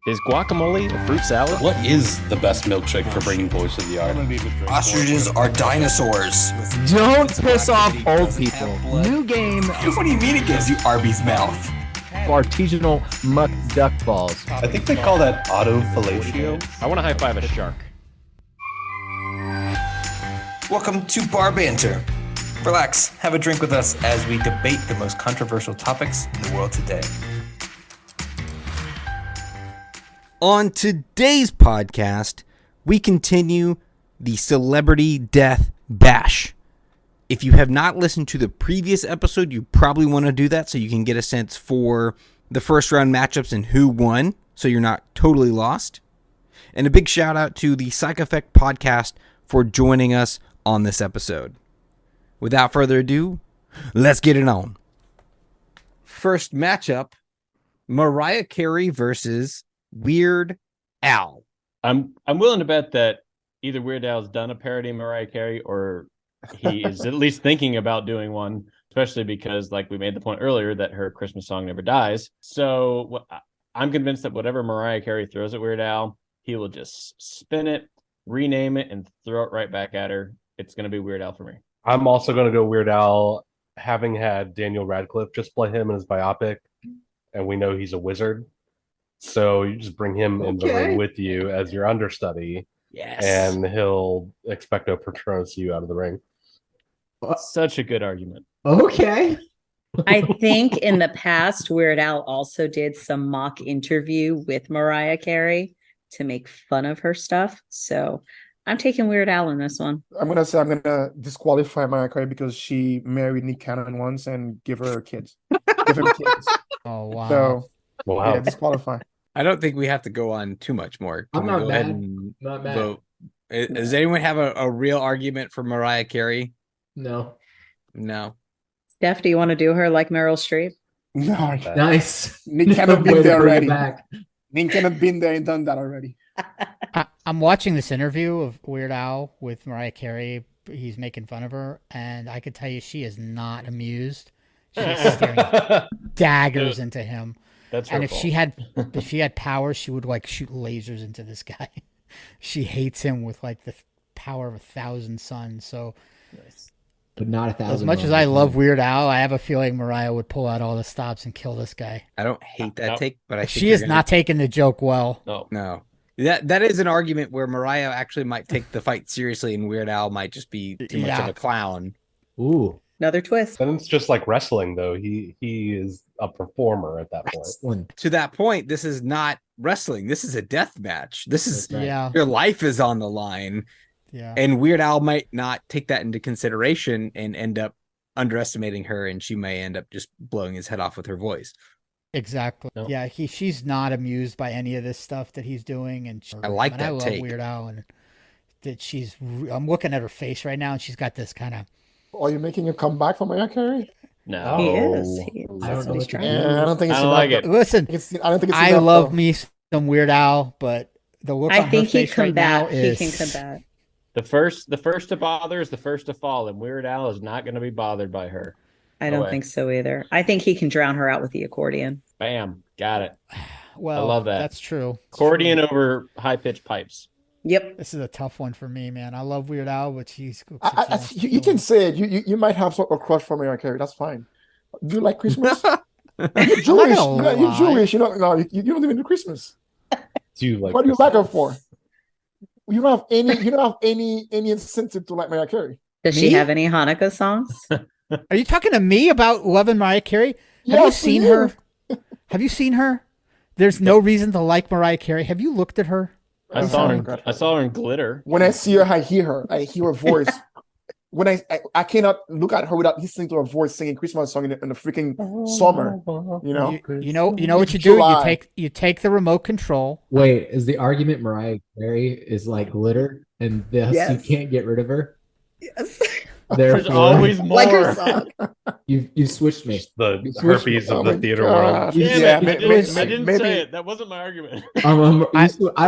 Is guacamole a fruit salad? What is the best milkshake for bringing boys to the yard? Ostriches are dinosaurs. Don't piss off old people. New game. What do you mean it gives you Arby's mouth? Artisanal muck duck balls. I think they call that autofellatio. I want to high five a shark. Welcome to Bar Banter. Relax, have a drink with us as we debate the most controversial topics in the world today. On today's podcast, we continue the Celebrity Death Bash. If you have not listened to the previous episode, you probably want to do that so you can get a sense for the first round matchups and who won, so you're not totally lost. And a big shout out to the Psych podcast for joining us on this episode. Without further ado, let's get it on. First matchup, Mariah Carey versus Weird Al. I'm willing to bet that either Weird Al's done a parody of Mariah Carey or he is at least thinking about doing one, especially because, like we made the point earlier, that her Christmas song never dies. So I'm convinced that whatever Mariah Carey throws at Weird Al, he will just spin it, rename it, and throw it right back at her. It's going to be Weird Al for me. I'm also going to go Weird Al, having had Daniel Radcliffe just play him in his biopic, and we know he's a wizard. So you just bring him in the ring with you as your understudy, Yes. and he'll expecto patronus you out of the ring. Such a good argument. Okay. I think in the past, Weird Al also did some mock interview with Mariah Carey to make fun of her stuff. So I'm taking Weird Al in this one. I'm gonna disqualify Mariah Carey because she married Nick Cannon once and give her kids. Give him kids. Oh, wow. So Wow. yeah, disqualify. I don't think we have to go on too much more. I'm we not go mad. ahead and Not mad. vote? Does anyone have a real argument for Mariah Carey? No. No. Steph, do you want to do her like Meryl Streep? No, Nice. Nick Cannon Way been to there bring it already. back. Nick Cannon been there and done that already. I'm watching this interview of Weird Al with Mariah Carey. He's making fun of her, and I could tell you she is not amused. She's staring daggers into him. That's her And if fault. she had powers, she would like shoot lasers into this guy. She hates him with like the power of 1,000 suns. So But not 1,000. as much as I love Weird Al, I have a feeling Mariah would pull out all the stops and kill this guy. I don't hate that No. take, but I think She you're is gonna- not taking the joke well. No. No. That is an argument where Mariah actually might take the fight seriously and Weird Al might just be too much Yeah. of a clown. Ooh. Another twist. Then it's just like wrestling, though. He is a performer at that point. Excellent. To that point, this is not wrestling. This is a death match. This is That's right. Yeah. your life is on the line. Yeah. And Weird Al might not take that into consideration and end up underestimating her, and she may end up just blowing his head off with her voice. Exactly. No. Yeah, she's not amused by any of this stuff that he's doing, and I like and that I love take. Weird Al, and that I'm looking at her face right now, and she's got this kind of. Are you making a comeback for Mariah Carey? No. He Oh. is. He is. I don't That's know what he's what to trying. do. Yeah, I don't think it's I don't enough, like it. though. Listen, I don't think it's I enough, love though. me some Weird Al, but the look I on her think he face right now combat. is. He can combat. The first to bother is the first to fall, and Weird Al is not going to be bothered by her. I don't way. think so either. I think he can drown her out with the accordion. Bam. Got it. Well, love that. That's true. It's Accordion true. over high-pitched pipes. Yep. This is a tough one for me, man. I love Weird Al, but she's. You can say it. You might have sort of a crush for Mariah Carey. That's fine. Do you like Christmas? You're Jewish. gonna You're lie. Jewish. You don't even do Christmas. Do you like What do you like her for? You don't have any incentive to like Mariah Carey. Does she Me? have any Hanukkah songs? Are you talking to me about loving Mariah Carey? Have you Yes, seen you. her? Have you seen her? There's no reason to like Mariah Carey. Have you looked at her? I saw her in Glitter. When I see her, I hear her. I hear her voice. When I cannot look at her without listening to her voice singing Christmas song in the freaking summer. You know. You know what you do? July. You take the remote control. Wait, is the argument Mariah Carey is like glitter and thus Yes. you can't get rid of her? Yes. There's Therefore, always more. Like her song. you've switched me. the You switched herpes me. of Oh the my theater God. world? Damn Yeah, it, maybe- I didn't maybe- say it. That wasn't my argument. I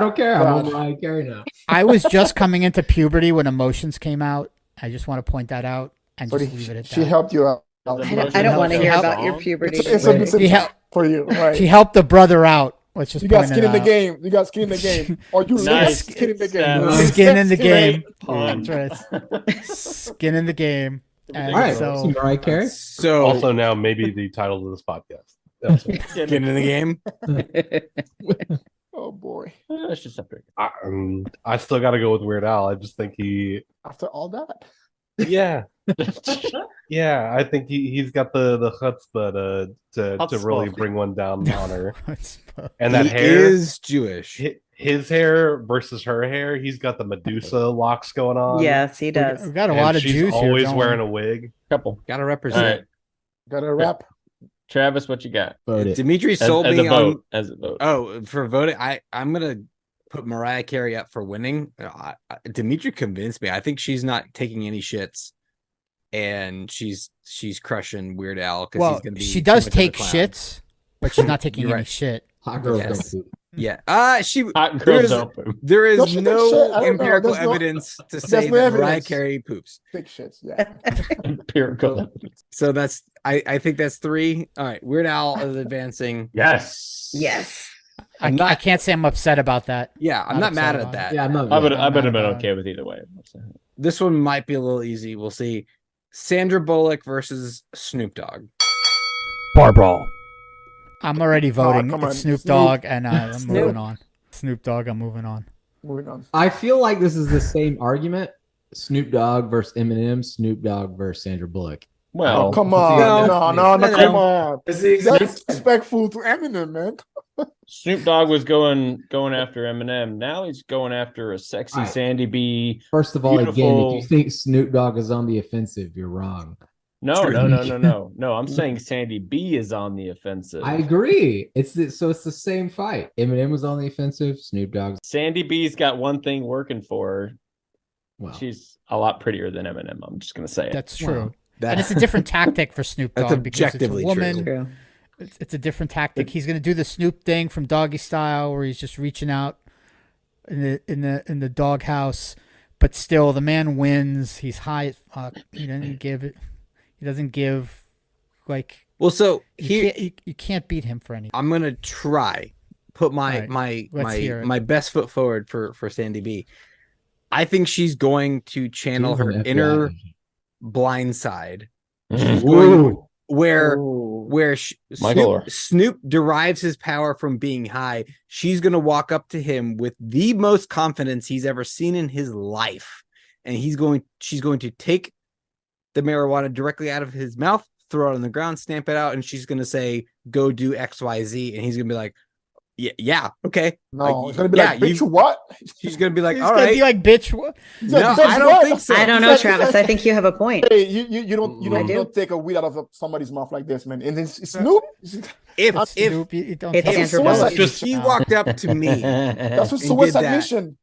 don't care. I'm on God. Mariah Carey now. I was just coming into puberty when Emotions came out. I just want to point that out and So just leave it at she that. helped you out. The I Emotions don't want to of hear the about song. your puberty. It's a Wait. missing She helped. for you, right? She helped the brother out. Let's just You got point skin it in the out. game. You got skin in the game. Or you Nice. lose skin in the game. Skin in the game. Pun. That's right. Skin in the game. And All right, so so Mariah Carey. So Also, now maybe the title of this podcast. Episode. get in the game. Oh boy! That's just up there. I still got to go with Weird Al. I just think he, After all that, yeah, yeah. I think he's got the chutzpah to really Chutzpah. bring one down on her. It's- And that He hair, is Jewish. his hair versus her hair. He's got the Medusa locks going on. Yes, he does. We've got a And lot of she's Jews here. always don't wearing we? a wig. Couple. Gotta All represent. right, got a wrap. Travis, what you got? Vote it. Dimitri sold As me a on. vote. As a vote. Oh, for voting, I'm gonna put Mariah Carey up for winning. Dimitri convinced me. I think she's not taking any shits, and she's crushing Weird Al. Well, he's gonna be she too does much of a take clown. shits, but she's not taking You're any right. shit. Hot girls Yes. don't poop. Yeah. She. Hot There girls is, don't poop. there is No, she takes shit. I no don't know. empirical There's no- evidence to say no that Mariah evidence. Carey poops. Big shits. Yeah. Empirical. So that's. I think that's 3. All right. Weird Al is advancing. Yes. Yes. I can't say I'm upset about that. Yeah, I'm Not not mad upset at about that. Yeah, I'm not. I would yeah. have been about okay with either way. This one might be a little easy. We'll see. Sandra Bullock versus Snoop Dogg. Barbara. I'm already voting. come on, It's Snoop Snoop. Dogg, and I'm Snoop. moving on. Snoop Dogg, I'm moving on. Moving on. I feel like this is the same argument. Snoop Dogg versus Eminem. Snoop Dogg versus Sandra Bullock. Well, Oh, come on. No. No, No. come on. It's the That's respectful to Eminem, man. Snoop Dogg was going after Eminem. Now he's going after a sexy Right. Sandy B. First of all, again, Beautiful. if you think Snoop Dogg is on the offensive, you're wrong. No. I'm saying Sandy B is on the offensive. I agree. It's the same fight. Eminem was on the offensive. Snoop Dogg's Sandy B's got one thing working for her. well. She's a lot prettier than Eminem. I'm just gonna say it. That's true. Wow. And it's a different tactic for Snoop That's Dogg because it's a objectively woman. True. It's a different tactic. He's going to do the Snoop thing from Doggy Style, where he's just reaching out in the doghouse, but still the man wins. He's high as fuck. He doesn't give it. He doesn't give like Well, so you can't beat him for anything. I'm gonna try put my All right, let's hear it. my best foot forward for Sandy B. I think she's going to channel She's her an FBI inner agent. blind side, Ooh. where Ooh. Michael Snoop derives his power from being high. She's gonna walk up to him with the most confidence he's ever seen in his life, and she's going to take the marijuana directly out of his mouth, throw it on the ground, stamp it out, and she's gonna say, "Go do XYZ," and he's gonna be like, "Yeah, okay." No, Like, it's gonna be yeah, like, bitch, you- what? She's gonna be like, He's "All going to right." be like, bitch. What? He's No, like, bitch, I don't what? think so. I don't know, He's like- Travis. I think you have a point. Hey, you don't I do. take a weed out of somebody's mouth like this, man. And then Snoop, If Snoop, you don't It's take Sandra it Bullock. seriously. if she walked up to me, that's what And suicide did that. mission.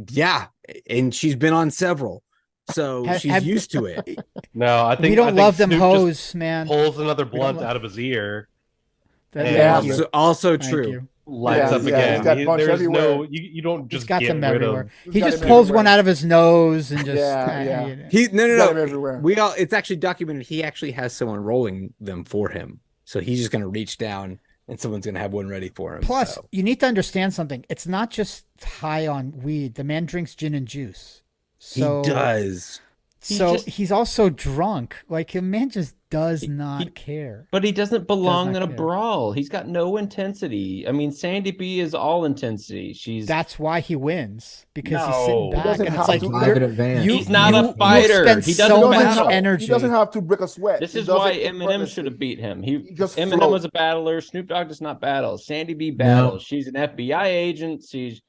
yeah, and she's been on several, so she's Have- used to it. No, I think We don't I think love them Snoop just hoes, man. pulls another We don't blunt love- out of his ear, That- Yeah. thank you. Also Thank true. you. lights Yeah, up yeah, again. he's got bunch There's everywhere. no you don't He's just got get them rid everywhere. of. He's He got just them pulls everywhere. one out of his nose and just Yeah. you know. He no He's got him no everywhere. no. We all it's actually documented. He actually has someone rolling them for him, so he's just gonna reach down and someone's gonna have one ready for him. Plus, so. you need to understand something. It's not just high on weed. The man drinks gin and juice. So he does. So He just- he's also drunk. Like a man just does not care. But he doesn't belong not in a care. brawl. He's got no intensity. I mean, Sandy B is all intensity. She's That's why he wins because he's No. sitting He back doesn't and have it's like to- Drive in advance. He's not a you fighter. spend He doesn't so battle. much He energy. doesn't have to break a sweat. This He is does why it Eminem effortlessly. should have beat him. He just Eminem float. was a battler. Snoop Dogg does not battle. Sandy B battles. She's an FBI agent. She's,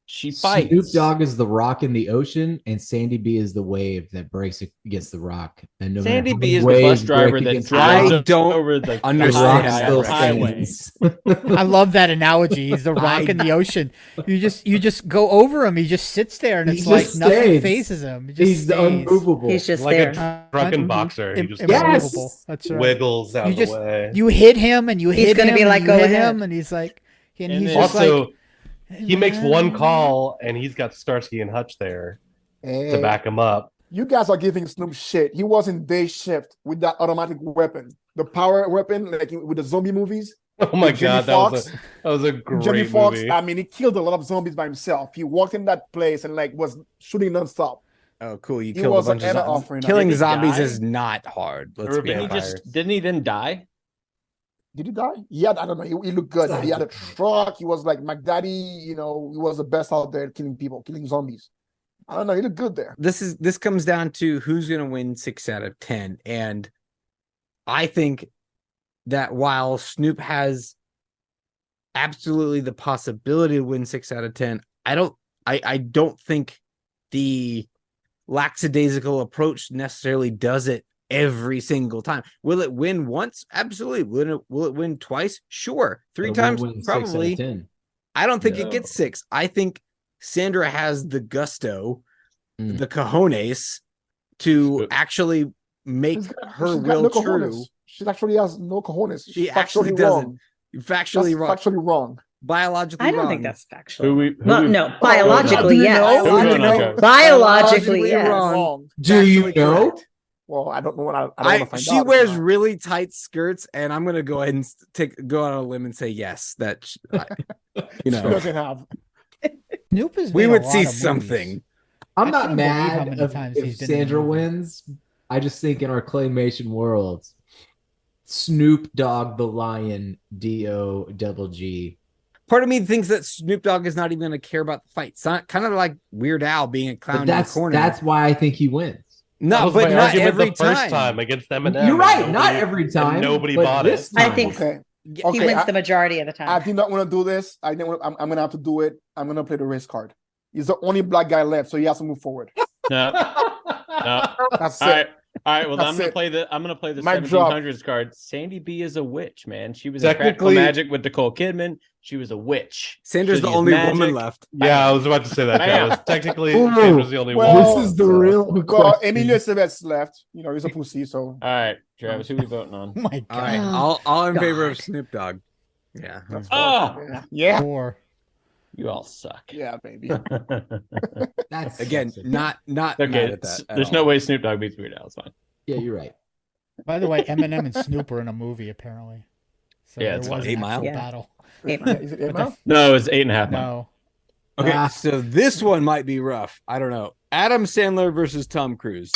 she fights. Snoop Dogg is the rock in the ocean, and Sandy B is the wave that breaks against the rock. And no matter Sandy how B many is the waves bus driver break that against the drives rock, I don't over the the understand rock that still highway. stands. I love that analogy. He's the rock in the ocean. You just go over him. He just sits there, and He it's like just nothing stays. phases him. He just He's stays. unmovable. He's just like there. a drunken Mhm. boxer. He just Immovable. Yes! That's right. wiggles out You of just- the way. You hit him, and you He's hit gonna him, be and like, you "Go hit ahead." him, and he's like, and And he's then- just Also, like, he makes one call, and he's got Starsky and Hutch there to Hey, back him up. you guys are giving Snoop shit. He was in day shift with that automatic weapon, the power weapon, like with the zombie movies. Oh my With Jamie god, Foxx. that was a great Jamie Foxx, movie. I mean, he killed a lot of zombies by himself. He walked in that place and like was shooting nonstop. Oh, cool! You He killed a was bunch of an zombies. offering. Killing Did he zombies die? is not hard. Let's Or be Didn't he honest. vampires. didn't he then die? Did he die? Yeah, I don't know. He looked good. He had a truck. He was like McDaddy. You know, he was the best out there killing people, killing zombies. I don't know. He looked good there. This comes down to who's going to win 6 out of 10, and I think that while Snoop has absolutely the possibility to win 6 out of 10, I don't think the lackadaisical approach necessarily does it every single time. Will it win once? Absolutely. Will it win twice? Sure. 3 times? Probably. 10. I don't think No. it gets 6. I think Sandra has the gusto, the cojones to actually make her She's got will no true. cojones. She actually has no cojones. She She's actually factually doesn't. wrong. Factually That's wrong. factually wrong. Biologically I don't wrong. think that's factual. Who No, we- no, How biologically, do you yes. know? Who we voting on, Travis? Biologically, yes. Wrong. Do you Factually know? correct. Well, I don't know what I don't want to find She out. wears really tight skirts, and I'm gonna go ahead and go out on a limb and say yes. That She doesn't have. Snoop has we made a would lot see of movies. something. I'm I not couldn't believe how mad many if, times if he's been in a Sandra movie. wins. I just think in our claymation world, Snoop Dogg the Lion, D-O-double-G. Part of me thinks that Snoop Dogg is not even going to care about the fight. It's not kind of like Weird Al being a clown But in the that's corner. that's why I think he wins. That no, was but my not argument every the first time against Eminem. You're right, and not nobody- every time. and nobody but bought this it. time- I think Okay. he Okay, wins I- the majority of the time. I did not want to do this. I'm gonna have to do it. I'm gonna play the race card. He's the only black guy left, so he has to move forward. No. That's All it. right. All right. Well, That's I'm gonna it. play the Mic drop. 1700s card. Sandy B is a witch, man. She was in Practical Technically- Magic with Nicole Kidman. She was a witch. Sandra's Should the use only magic. woman left. Yeah, I was about to say that. Bam. Travis. Technically, Ooh. Sandra's the only Well, one. This is the so- real Well, question. Emilio Estevez left. You know, he's a pussy, so All right, Travis. Who we voting on? Oh my god. All right, Oh, all in favor of God. Snoop Dogg. Yeah. that's Oh, yeah, Four. you all suck. yeah, baby. That's Again, sexy. not mad Okay. at that. at There's no all. way Snoop Dogg beats Weird Al. It's fine. Yeah, you're right. By the way, Eminem and Snoop are in a movie apparently. So Yeah, there it's was fine. an 8 Mile? actual Yeah. battle. Eight Yeah, months. is it But Emma? No, it was 8.5 months. No. Okay, Ah. so this one might be rough. I don't know. Adam Sandler versus Tom Cruise.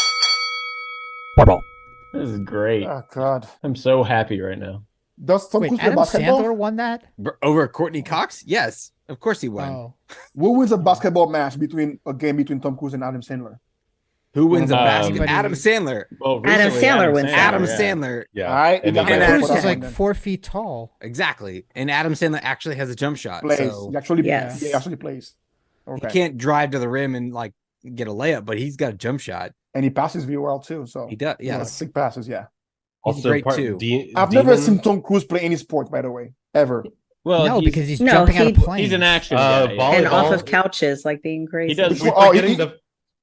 This is great. Oh God. I'm so happy right now. Does Tom Wait, Cruise play Adam basketball? Sandler won that? Over Courtney Cox? Yes, of course he won. Oh. Who wins a basketball match between Tom Cruise and Adam Sandler? Who wins a basket? Anybody- Adam Sandler. Well, Adam recently, Sandler wins. Adam yeah. Sandler. Yeah. All right, And you he got And my Cruise vote for is that like one then. 4 feet tall. Exactly. And Adam Sandler actually has a jump shot. Plays. So He actually, Yes. he actually plays. he Okay. can't drive to the rim and like get a layup, but he's got a jump shot. And he passes very well too. So He does. yeah, Yes. sick passes. Yeah. He's great, too. I've never seen Tom Cruise play any sport, by the way, ever. Well, no, because he's No, jumping out of he- planes. he's an action guy. volleyball. And off of couches, like being crazy. He does. We're Oh, forgetting he the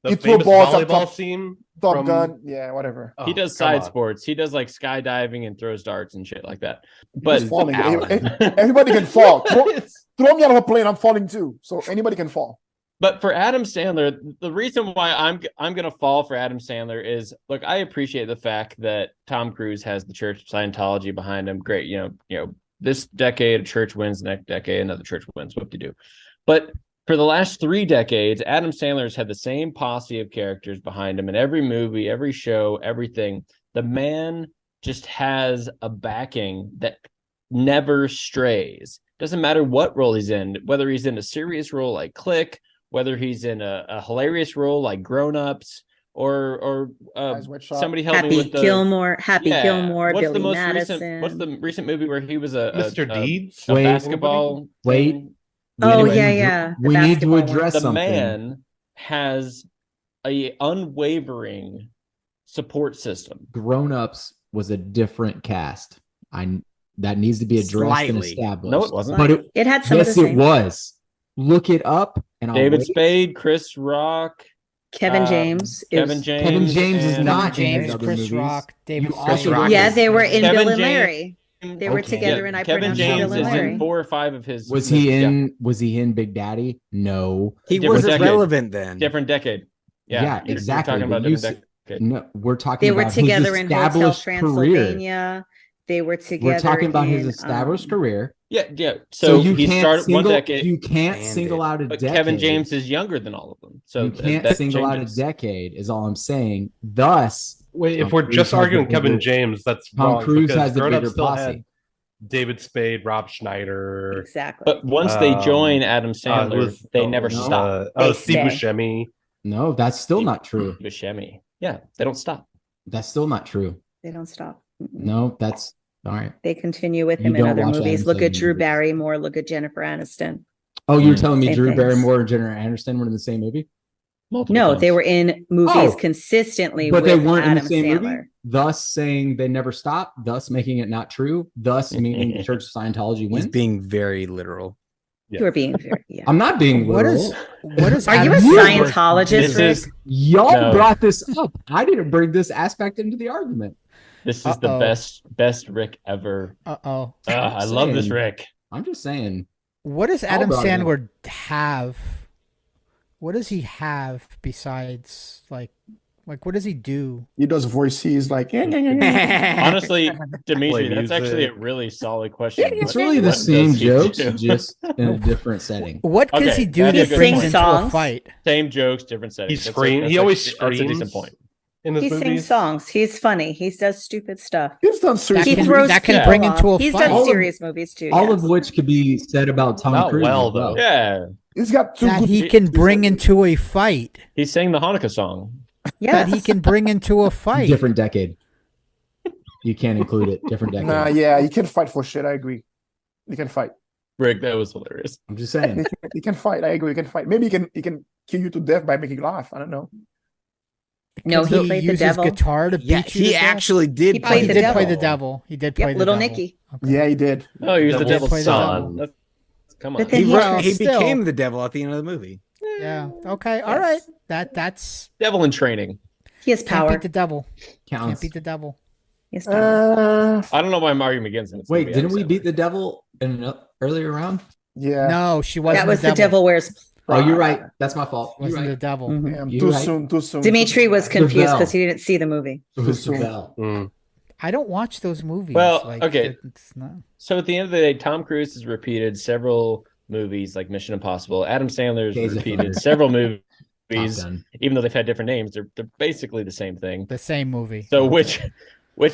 threw famous balls up volleyball top- scene. Top from- Gun. Yeah, whatever. Oh, He does come side on. sports. He does like skydiving and throws darts and shit like that. He's But falling. Alan. Everybody can fall. Throw me out of a plane. I'm falling too. So anybody can fall. But for Adam Sandler, the reason why I'm gonna fall for Adam Sandler is, look, I appreciate the fact that Tom Cruise has the Church of Scientology behind him. Great, you know, this decade a church wins, next decade another church wins. What do you do? But for the last 3 decades, Adam Sandler's had the same posse of characters behind him in every movie, every show, everything. The man just has a backing that never strays. Doesn't matter what role he's in, whether he's in a serious role like Click, whether he's in a hilarious role like Grown Ups, or Eyes Wide Shut. somebody help me Happy with the Gilmore, Yeah. Gilmore, What's Billy the most Madison. recent? What's the recent movie where he was a Mr. a Deeds. a Wait, basketball? wait. thing? Oh, We need yeah, to- yeah. The We need to basketball one. address The something. man has a unwavering support system. Grown Ups was a different cast. That needs to be addressed and Slightly. established. No, it wasn't. But it, It had some of yes, the it same. was. Look it up. And I'll David wait. Spade, Chris Rock, Kevin James. It Kevin was- James, Kevin James is and- not Kevin in James, other Chris movies. Rock, David You also Spade. Yeah, they were in Kevin Bill and James- Larry. They were Okay. together in I Kevin Pronounced James Bill and is Larry. in 4 or 5 of his. Was he movies. Yeah. in? Was he in Big Daddy? No. He Different wasn't decade. relevant then. Different decade. Yeah, Yeah, you're exactly, talking about but you different decade. No, we're talking They were about his together in Hotel established career. Transylvania. They were together. We're talking about his in, established career. Yeah. So So you he can't started one single. decade, You can't Banded. single out a but decade. Kevin James is younger than all of them. So you can't that single out a changes. decade. Is all I'm saying. Thus, Wait, Tom if we're Cruise just has the arguing Kevin bigger- James, that's Tom wrong. Cruise because has the Grown Ups bigger still posse. had David Spade, Rob Schneider. Exactly. But once they join Adam who Sandler, was- they never no. stop. They Steve stay. Buscemi. No, that's still not true. Buscemi. Yeah, they don't stop. That's still not true. They don't stop. No, that's all right. They continue with You him in don't other watch movies. Adam Look at Sandler Drew movies. Barrymore. Look at Jennifer Aniston. Oh, you're telling me Same Drew things. Barrymore and Jennifer Aniston were in the same movie? Multiple No, times. they were in movies Oh, consistently but with they weren't Adam in the same Sandler. movie, thus saying they never stop, thus making it not true, thus meaning the Church of Scientology He's wins. being very literal. Yeah. You are being very, yeah. I'm not being What literal. is what is Are you a Adam Sandler- Scientologist, This Rick? is Y'all No. brought this up. I didn't bring this aspect into the argument. this is the Uh-oh. best Rick ever. Uh-oh. I love this saying. Rick. I'm just saying. What does I'll Adam brought it up. Sandler have? What does he have besides like what does he do? He does voices like. Honestly, Dimitri, Play that's actually a music. really solid question. It's really the What same does he jokes, do? just in a different setting. What does Okay, he do that's a that good brings point. into a Songs. fight? Same jokes, different settings. He screams. He always screams. That's a decent point. In his He movies. sings songs. He's funny. He does stupid stuff. He's done That serious He can, movies. throws that can people bring off. into a He's fight. done serious movies too. All yes. of which could be said about Tom Not Cruise. well, as well. though. Yeah, He's got two That good. he can bring into a fight. he sang the Hanukkah song. That he Yes. can bring into a fight. Different decade. You can't include it. Different decade. Nah, yeah, he can fight for shit. I agree. He can fight. Rick, that was hilarious. I'm just saying. He can fight. I agree. He can fight. Maybe he can kill you to death by making you laugh. I don't know. No, Does he played the uses devil. guitar to beat Yeah, you to he death? actually did. He Oh, played he the did devil. play the devil. He did play Yep, the little devil. Nicky. Okay. Yeah, he did. Oh, he was the Devil's devil's play the son. devil. That's- Come But on. then He, Well, he still. became the devil at the end of the movie. Yeah. Okay. All right. That's Devil in training. He has can't power. beat the devil. Can't Counts. beat the devil. He has power. I don't know why I'm arguing against him. It's gonna Wait, be didn't Adam we Sandler. beat the devil in an earlier round? Yeah. No, she wasn't. That was the devil wears. Oh, you're right. That's my fault. You're Wasn't right. the devil. Mhm. Damn, You're too right. soon. Too soon. Dimitri was confused bell. because he didn't see the movie. It was Too the soon. bell. Mm. I don't watch those movies. Well, like, okay. It's not... So at the end of the day, Tom Cruise has repeated several movies like Mission Impossible. Adam Sandler's Days of repeated Thunder. several Top movies, Gun. even though they've had different names. They're basically the same thing. the same movie. So which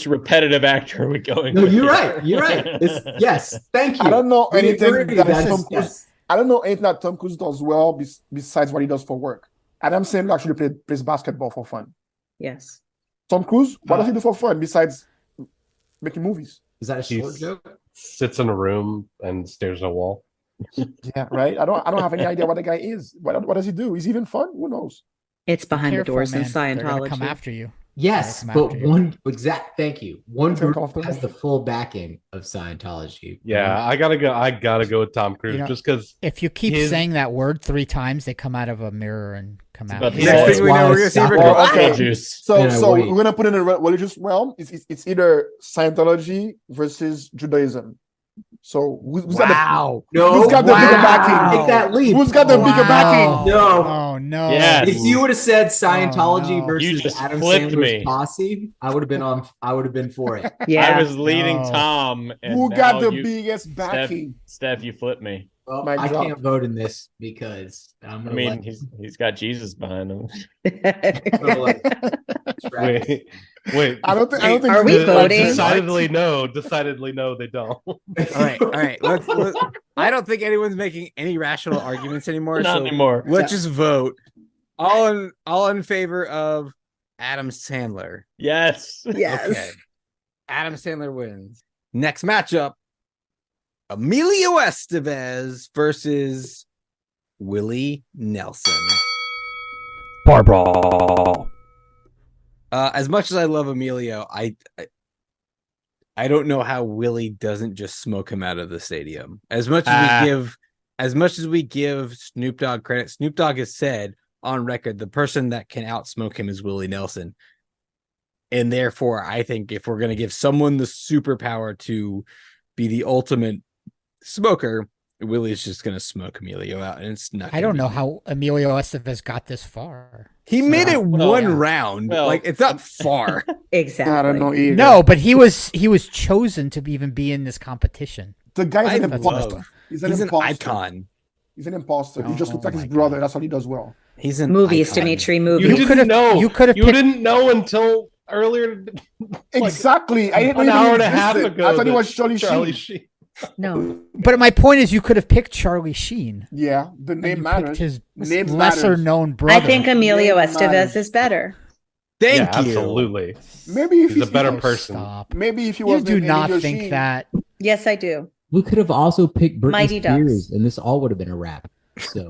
repetitive actor are we going No, with? you're here? right. You're right. Yes. Thank you. I don't know We anything agree. that That's- Tom Cruise. yes. I don't know anything that Tom Cruise does well besides what he does for work. Adam Sandler actually plays basketball for fun. Yes. Tom Cruise, what does he do for fun besides making movies? Is that a short He's- joke? Sits in a room and stares at a wall. Yeah, right. I don't have any idea what the guy is. What does he do? Is he even fun? Who knows? It's behind Careful, the doors man. in They're gonna come Scientology. after you. Yes, Come but after you. one exact. Thank you. One It's gonna group come after has me. the full backing of Scientology. Yeah, I gotta go with Tom Cruise You know, just because If you keep His- saying that word 3 times, they come out of a mirror and come It's out. about of the you. same. Next thing we know, we're gonna see Rick Well, go, okay. Apple juice. So Yeah, so wait. we're gonna put in a religious realm. It's either Scientology versus Judaism. So who's got Wow. No, Who's got the bigger backing? Take that the leap. who's got the bigger backing? No. Oh no. Yes. If you would have said Scientology no. versus You just Adam flipped Sandler's me. posse, I would have been on. I would have been for it. Yeah. I was leading No. Tom, and Who now got the you, biggest backing? Steph, you flipped me. Well, Mic I drop. can't vote in this because I'm I gonna mean, let he's got Jesus behind him. Travis. wait. I don't think. Are we voting? Decidedly no. Decidedly no. They don't. All right. Let's, I don't think anyone's making any rational arguments anymore. Not so anymore. let's just vote. All in favor of Adam Sandler. Yes. Yes. Okay. Adam Sandler wins. Next matchup: Emilio Estevez versus Willie Nelson. Barbara. As much as I love Emilio, I don't know how Willie doesn't just smoke him out of the stadium. As much as we give Snoop Dogg credit, Snoop Dogg has said on record the person that can outsmoke him is Willie Nelson. And therefore, I think if we're going to give someone the superpower to be the ultimate smoker, Willie's just gonna smoke Emilio out, and it's not. I don't know be... how Emilio Estevez got this far. He made it Well, one yeah. round. Well, like it's not far. Exactly. I don't know either. No, but he was chosen to even be in this competition. The guy's an That's imposter. love. He's He's an imposter. icon. He's an imposter. He just Oh looks like his my brother. God. That's what he does well. He's an Movies, icon. Dimitri, You movies. could've- didn't know. you could've You picked- didn't know until earlier. Exactly. I didn't know an he hour and a half existed. ago. I thought he that was Charlie Charlie Sheen. Sheen. No. But my point is, you could have picked Charlie Sheen. Yeah, the and name you matters. picked his Name lesser matters. known brother. I think Emilio Name Estevez matters. is better. Thank Yeah, you. absolutely. Maybe if He's a better Oh, person. Stop. Maybe if he You was do named not Emilio think Sheen. that. Yes, I do. We could have also picked Britney Mighty Ducks. Spears, and this all would have been a wrap. So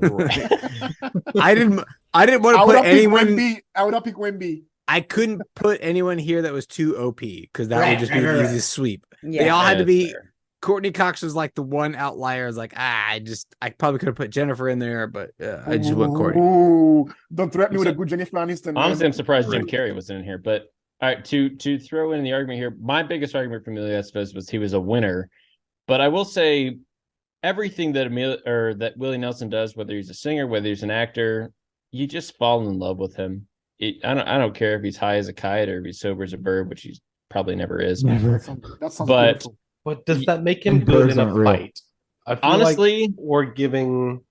I didn't want I to would put have picked anyone. Wemby. I would have picked Wemby. I couldn't put anyone here that was too OP because that would Right, just be right, the right. easiest sweep. Yeah. They all had to That's be. fair. Courtney Cox was like the one outlier. I was like, I probably could have put Jennifer in there, but I just went Courtney. Ooh, don't threaten me with a good Jennifer Aniston. Honestly, man. I'm surprised Jim Carrey wasn't in here. But all right, to throw in the argument here, my biggest argument for Emilio Estevez was he was a winner. But I will say everything that that Willie Nelson does, whether he's a singer, whether he's an actor, you just fall in love with him. I don't care if he's high as a kite or if he's sober as a bird, which he probably never is. never. That sounds But- beautiful. But does that make him And good birds in a aren't real. fight? I feel Honestly, like we're giving.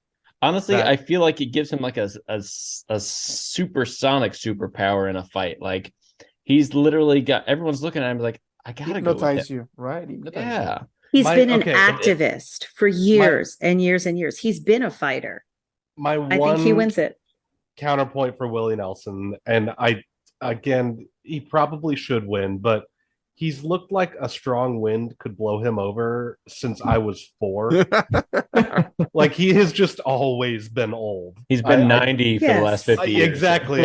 Honestly, that- I feel like it gives him like a supersonic superpower in a fight. Like he's literally got everyone's looking at him like, I gotta go with Hypnotize him. you, right? Hypnotize you. Yeah. He's My- been an okay, activist for years and years and years. He's been a fighter. My I one think he wins it. counterpoint for Willie Nelson, and he probably should win, but he's looked like a strong wind could blow him over since I was 4. Like he has just always been old. He's been I- 90 for the last Yes. 50 years. Exactly.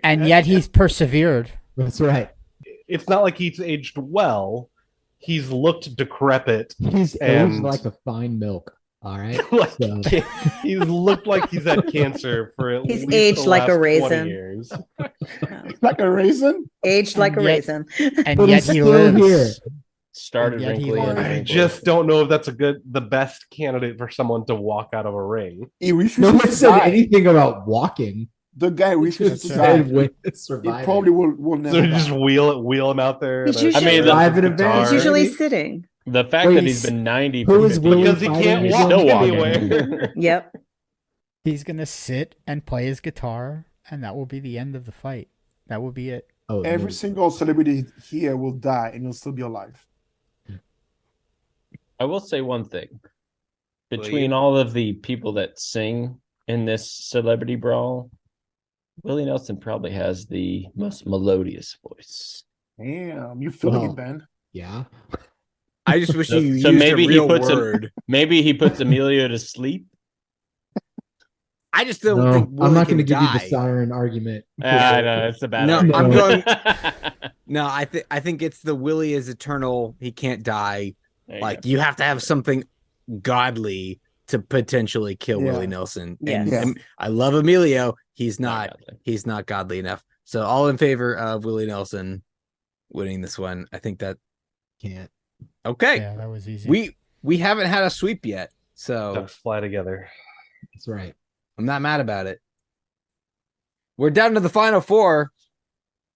And yet he's persevered. That's right. It's not like he's aged well. He's looked decrepit. He's aged And- like a fine milk. All right. Like, So- he's looked like he's had cancer for at He's least aged the like a last 20 raisin. years. Like a raisin? Aged like a yet- raisin. And But yet he's he still lives. here. Started And yet he wrinkly. and lives. I wrinkly. just don't know if that's the best candidate for someone to walk out of a ring. He refuses No one to said die. anything about walking. The guy refuses to That's die. right. With He surviving. probably will never So die. you just wheel him out there. He's and usually- I mean, Private event. guitar. He's usually sitting. The fact Wait, that he's been 90 who for is 50 Willie years, because he fighting can't he's walk still walking. anywhere. Yep. He's gonna sit and play his guitar, and that will be the end of the fight. That will be it. Oh, Every no. single celebrity here will die and he'll still be alive. I will say one thing. Between all of the people that sing in this celebrity brawl, Willie Nelson probably has the most melodious voice. Damn, you feeling Wow. it, Ben? Yeah. I just wish So- you so used maybe a he real puts a- word. Maybe he puts Emilio to sleep. I just don't No, think I'm Willie not can going to give you the die. siren argument. I know it's a bad No, argument. I'm going- There No, I think it's the Willie is eternal. He can't die. you Like go. you have to have something godly to potentially kill Yeah. Willie Nelson. Yes. And Yeah. I love Emilio. He's Not not. godly. He's not godly enough. So all in favor of Willie Nelson winning this one. I think that Can't. okay. Yeah, that was easy. We haven't had a sweep yet, so Ducks fly together. That's right. I'm not mad about it. We're down to the final 4.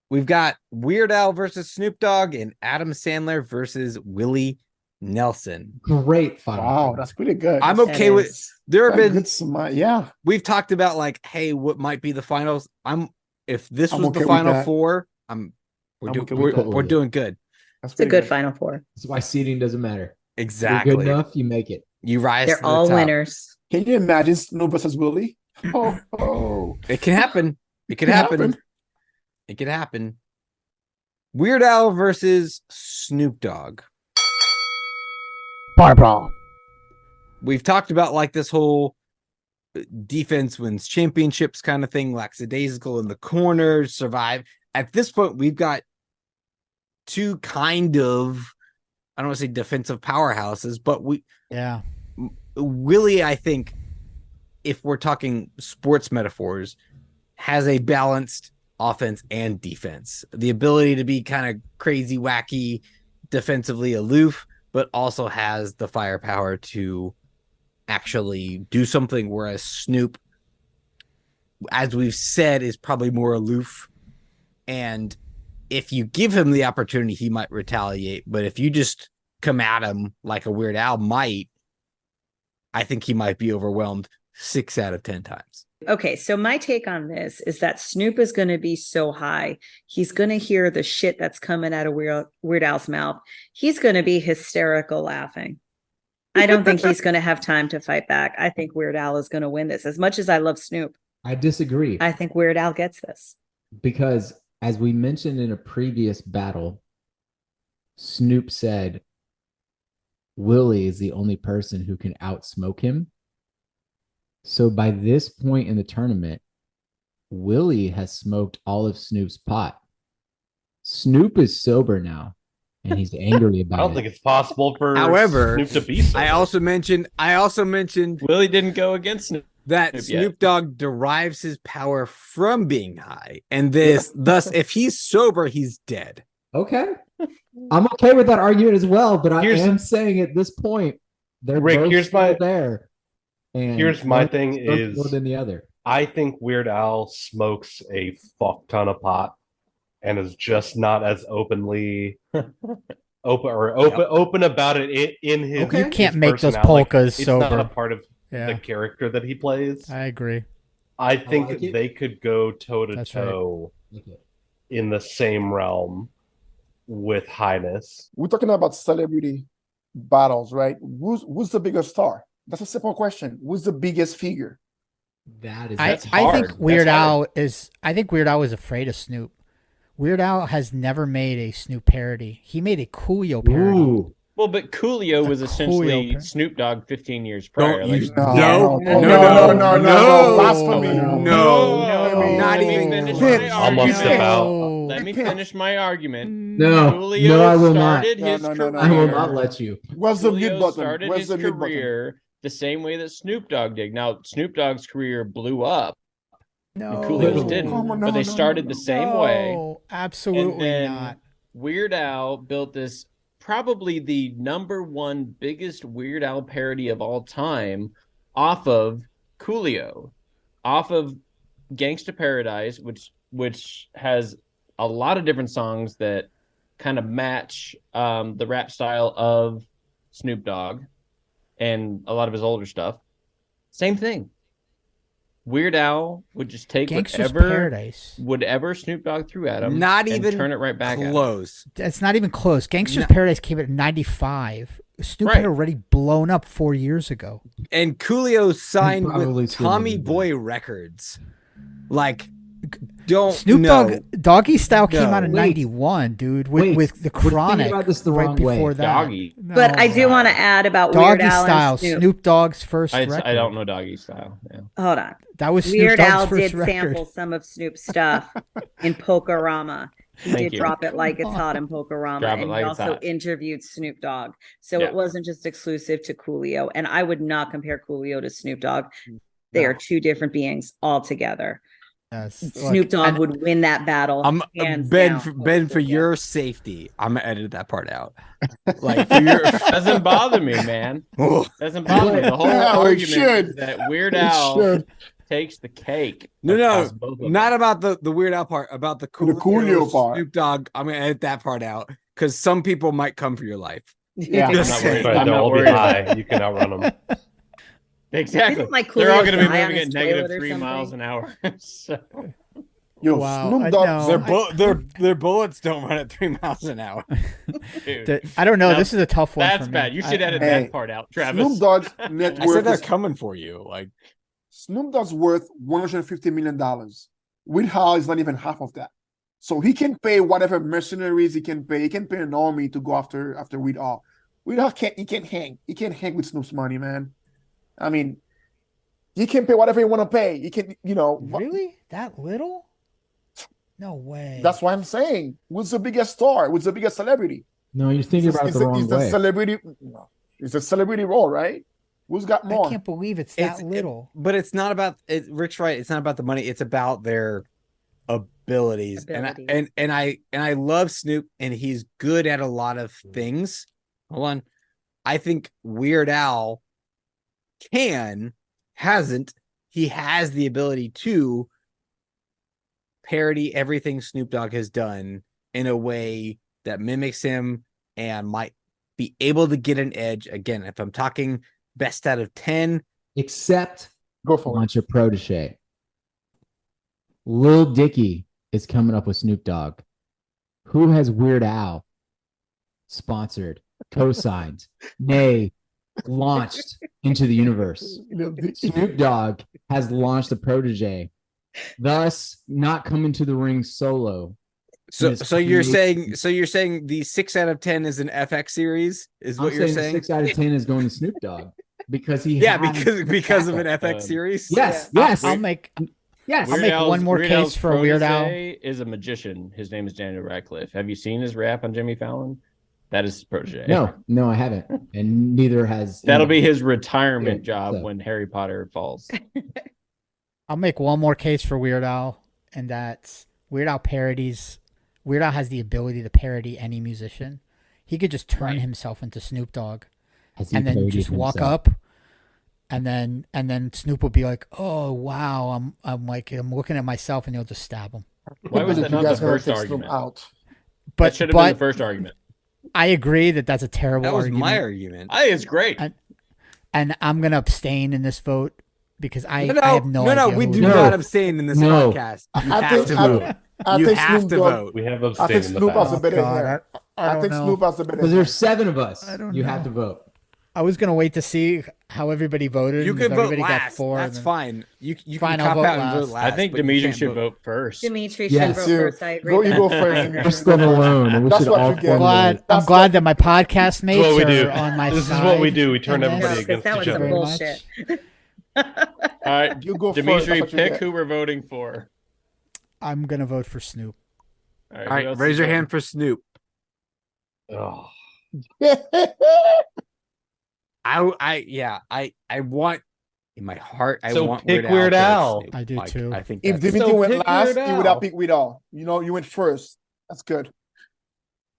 We've got Weird Al versus Snoop Dogg and Adam Sandler versus Willie Nelson. Great final. Wow, four. that's pretty good. I'm That's okay with. is. There have a been. good smile. Yeah, We've talked about like, hey, what might be the finals? If this I'm was okay the with final that. 4, we're I'm doing okay with that. we're doing good. that's It's a pretty good Final Four. That's why seating doesn't matter. You're Exactly. good enough, you make it. You rise. to They're the all top. winners. Can you imagine Snow versus Willie? Oh, It can happen. It can Can happen. happen. It can happen. Weird Al versus Snoop Dogg. Bar brawl. We've talked about like this whole defense wins championships kind of thing, lackadaisical in the corners, survive. At this point, we've got 2 kind of, I don't want to say defensive powerhouses, but Yeah. Willie, I think, if we're talking sports metaphors, has a balanced offense and defense. The ability to be kind of crazy, wacky, defensively aloof, but also has the firepower to actually do something, whereas Snoop, as we've said, is probably more aloof. And if you give him the opportunity, he might retaliate. But if you just come at him like a Weird Al might, I think he might be overwhelmed 6 out of 10 times. Okay, so my take on this is that Snoop is going to be so high. He's going to hear the shit that's coming out of Weird Al's mouth. He's going to be hysterical laughing. I don't think he's going to have time to fight back. I think Weird Al is going to win this. As much as I love Snoop, I disagree. I think Weird Al gets this. Because as we mentioned in a previous battle, Snoop said Willie is the only person who can outsmoke him. So by this point in the tournament, Willie has smoked all of Snoop's pot. Snoop is sober now, and he's angry about it. I don't think it's possible for However, Snoop to be sober. I also mentioned Willie didn't go against Snoop. that Snoop Dogg derives his power from being high, and thus, if he's sober, he's dead. Okay. I'm okay with that argument as well, but I am saying at this point, they're Rick, both here's still my- there. And Here's my one thing more is than the other. I think Weird Al smokes a fuck ton of pot and is just not as openly open about it in his. Okay. You can't his make those personality. polkas It's not sober. a part of Yeah, the character that he plays. I agree. I think like it. they could go toe to That's right. toe in the same realm with highness. We're talking about celebrity battles, right? Who's the biggest star? That's a simple question. Who's the biggest figure? That is I That's think hard. Weird That's Al hard. is. I think Weird Al is afraid of Snoop. Weird Al has never made a Snoop parody. He made a Coolio parody. Ooh. Well, but Coolio was Coolio essentially parody. Snoop Dogg 15 years prior. Don't Like, use No, no, blasphemy. no, not let me even finish close. my I'm argument. step out. Let me finish my argument. No, Coolio no, I will not. started his No, career. I will not let you. Where's the mute Coolio button? started Where's his the mute button? career the same way that Snoop Dogg did. Now, Snoop Dogg's career blew up, No, and Coolio's didn't, Come on, but they started the same way. No, absolutely And then not. Weird Al built this, probably the #1 biggest Weird Al parody of all time, off of Coolio, off of Gangsta Paradise, which has a lot of different songs that kind of match the rap style of Snoop Dogg and a lot of his older stuff. Same thing. Weird Al would just take Gangsta's whatever Paradise. Snoop Dogg threw at him, Not and even turn it right back at him. close. It's not even close. Gangsta's No. Paradise came out in '95. Snoop Right. had already blown up 4 years ago. And Coolio signed Probably with still Tommy doesn't Boy Records. Like, don't Snoop no. Dogg, Doggy Style came No. out in Wait. '91, dude, with Wait. with the We're thinking Chronic about this the right wrong way. before that. Doggy. But I do want to add about Weird Doggy Al Style, and Snoop. Snoop Dogg's first record. I don't know Doggy Style. Yeah. Hold on. That was Snoop Weird Dogg's Al first did record. sample some of Snoop's stuff in Pokerama. He Thank did you. Drop It Like It's Hot in Pokerama. Drop It And Like he It's also Hot. interviewed Snoop Dogg. So Yeah. it wasn't just exclusive to Coolio. And I would not compare Coolio to Snoop Dogg. They are two different beings altogether. Yes. Snoop Look, Dogg and would win that battle. I'm hands Ben. down. For your safety, I'm gonna edit that part out. Like for your Doesn't bother me, man. Doesn't bother me. The whole Yeah, it argument should. is that Weird It Al should. takes the cake. No, across both of them. not about the Weird Al part. About the Coolio part. Snoop Dogg. I'm gonna edit that part out because some people might come for your life. Yeah. I'm not worried. But I'm they'll not all be worried. high. You can outrun them. Exactly. Didn't, like, They're all Coolio going to be die on moving his at negative toilet or 3 miles something? an hour. So, Yo, Wow, Snoop I Dogg. know. Their bullets don't run at 3 miles an hour. dude, I don't know. Now, this is a tough one. that's for me. bad. You should edit Hey, that part out, Travis. Snoop Dogg's net I worth said they're is coming for you. Like Snoop Dogg's worth $150 million. Weird Al is not even half of that. So he can pay whatever mercenaries he can pay. He can pay an army to go after Weird Al. Weird Al can't hang. He can't hang with Snoop's money, man. I mean, he can pay whatever he want to pay. He can, Really? That little? No way. That's why I'm saying, who's the biggest star? Who's the biggest celebrity? No, you're thinking about it the wrong It's the way. celebrity. It's a celebrity role, right? Who's got I more? can't believe it's that little. but it's not about it. Rick's right. It's not about the money. It's about their abilities. And I love Snoop, and he's good at a lot of things. Hold on. I think Weird Al he has the ability to parody everything Snoop Dogg has done in a way that mimics him and might be able to get an edge. Again, if I'm talking best out of 10, Except Go for it. launch your protege. Lil Dicky is coming up with Snoop Dogg. Who has Weird Al sponsored, co-signed, nay, launched into the universe? Snoop Dogg has launched a protege, thus not coming to the ring solo. So you're saying the 6 out of 10 is an FX series, is what you're saying? 6 out of 10 is going to Snoop Dogg because he because of an FX series. Yes, Yeah. yes. I'll make Yes. I'll make one more Weird case Al's for Weird Al. protege is a magician. His name is Daniel Radcliffe. Have you seen his rap on Jimmy Fallon? That is his protege. No, I haven't, and neither has. That'll be his retirement Yeah, job so. when Harry Potter falls. I'll make one more case for Weird Al, and that's Weird Al parodies. Weird Al has the ability to parody any musician. He could just turn himself into Snoop Dogg Has he and then parodied just walk himself? up, and then Snoop will be like, "Oh wow, I'm looking at myself," and he'll just stab him. Why was that You not the guys gonna first take Snoop argument? out. That But should have been the first argument. I agree that's a terrible That was argument, my argument. I think it's great. and I'm gonna abstain in this vote because I No, have no idea. we who do it is. not abstain in this No. podcast. You I have think- to I- vote. I You think have Snoop to Dogg- vote. We have I abstained think in the Snoop has a past. better God, hair. I I don't think know. Snoop has a better Because hair. there's 7 of us. I don't You know. have to vote. I was gonna wait to see how everybody voted. You and can if vote everybody got last. 4. That's then- fine. You Fine, can I'll cop vote out and vote last. last. I think but you Dimitri can't should vote. vote first. Dimitri Yes. should vote first. I agree. You with go that. first. Dimitri. We're still alone, and we That's should what all you get. formulate. I'm That's glad that my podcast mates what we are do. on my This side. is what we do. We turn in everybody this. No, 'cause that was against some each other. bullshit. All right, You go first. Dimitri, That's what you pick get. who we're voting for. I'm gonna vote for Snoop. All All who right, else raise is your voting? hand for Snoop. Oh, I want in my heart. I So want pick Weird Weird Al. Al. Snoop. I do Like, too. I think If that's- Dimitri So went pick last, Weird you would have Al. picked Weird Al. You went first. That's good.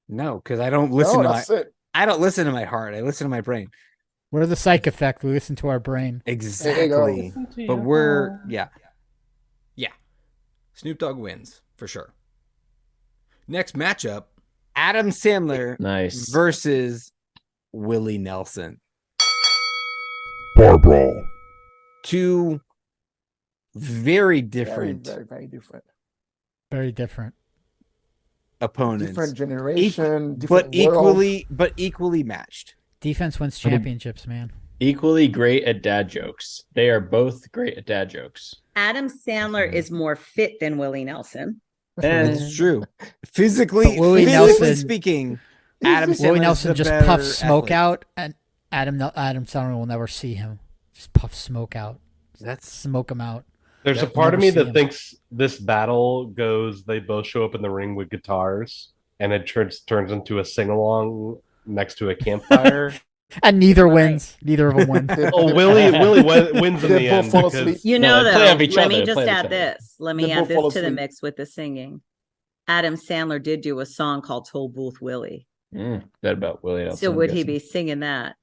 no, because I don't listen to my. that's it. I don't listen to my heart. I listen to my brain. We're the psych effect. We listen to our brain. Exactly. But we're yeah. Snoop Dogg wins for sure. Next matchup: Adam Sandler Nice. versus Willie Nelson. Bar brawl. Two very different Very, very different. Very different. opponents, Different generation, but different world. equally matched. Defense wins But it- championships, man. Equally great at dad jokes. They are both great at dad jokes. Adam Sandler is more fit than Willie Nelson. That's true. Physically, But Willie physically Nelson- speaking, Adam Willie Sandler Nelson is the just better puffs smoke athlete. out, and Adam Sandler will never see him. Just puff smoke out. That's Smoke him out. there's a Yep, part of never me see that him. thinks this battle goes. They both show up in the ring with guitars, and it turns into a sing along next to a campfire. And neither Right. wins. Neither of them win. Oh, Willie wins in They the both end fall because asleep. You No, know, they play though, off each let other, me they just play off add each other. this. Let me They add both this fall to the asleep. mix with the singing. Adam Sandler did do a song called Toll Booth Willie. That about Willie Nelson. So I'm would he guessing. be singing that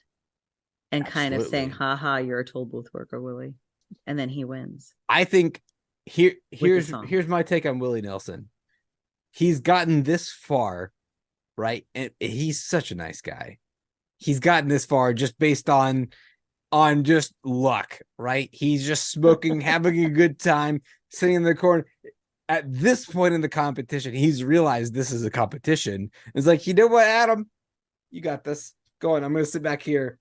and kind of saying, Absolutely. ha ha, you're a toll booth worker, Willie? And then he wins. I think here's song. my take on Willie Nelson. He's gotten this far, right? And he's such a nice guy. He's gotten this far just based on just luck, right? He's just smoking, having a good time, sitting in the corner. At this point in the competition, he's realized this is a competition. It's like, you know what, Adam? You got this. Go on. I'm gonna sit back here.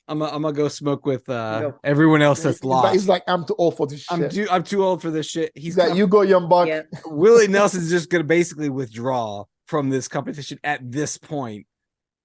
I'm gonna go smoke with everyone else that's lost. He's like, I'm too old for this shit. I'm too old for this shit. He's like, you go, young buck. Yeah. Willie Nelson's just gonna basically withdraw from this competition at this point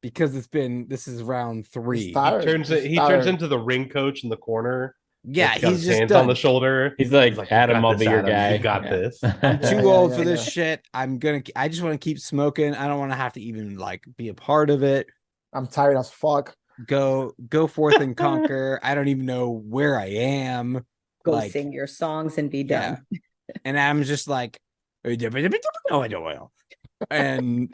because this is round 3. He's tired. he tired. turns into the ring coach in the corner. Yeah, He's got he's his just hands done. on the shoulder. He's like, "You Adam, got I'll this, be your Adam. guy. You got Yeah. this." I'm too Yeah, old yeah, for this yeah. shit. I just want to keep smoking. I don't want to have to even like be a part of it. I'm tired as fuck. Go forth and conquer. I don't even know where I am. Go Like, sing your songs and be yeah. done. And I'm just like, no, I don't will. And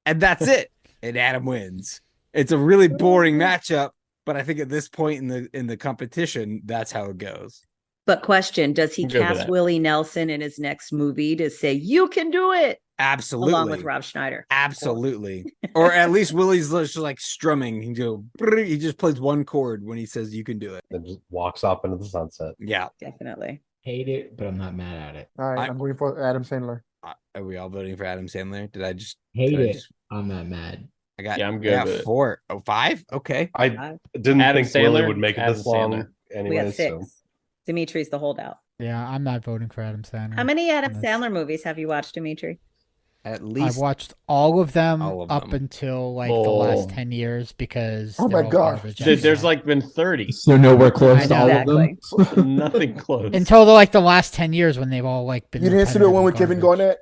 that's it. And Adam wins. It's a really boring matchup, but I think at this point in the competition, that's how it goes. But question, does he I'm good with cast that. Willie Nelson in his next movie to say, you can do it? Absolutely. Along with Rob Schneider. Absolutely. Or at least Willie's just like strumming. He just plays one chord when he says you can do it. Then just walks off into the sunset. Yeah. Definitely. Hate it, but I'm not mad at it. All right, I'm going for Adam Sandler. Are we all voting for Adam Sandler? Did I just Hate did I it. just- I'm not mad. I got Yeah, I'm good with it. 4. Oh, 5? Okay. I didn't Adam think Willie Sandler, would make it Adam this long Sandler. We anyway. got 6. So Dimitri's the holdout. Yeah, I'm not voting for Adam Sandler. How many Adam on this. Sandler movies have you watched, Dimitri? At I've least watched all of them All of up them. until like the Oh. last 10 years because Oh they're my all God. garbage There's anyway. like been 30. So nowhere close I to all of them. Exactly. Nothing close. until the last 10 years when they've all like been. You didn't see the repetitive one and with Kevin garbage. Garnett?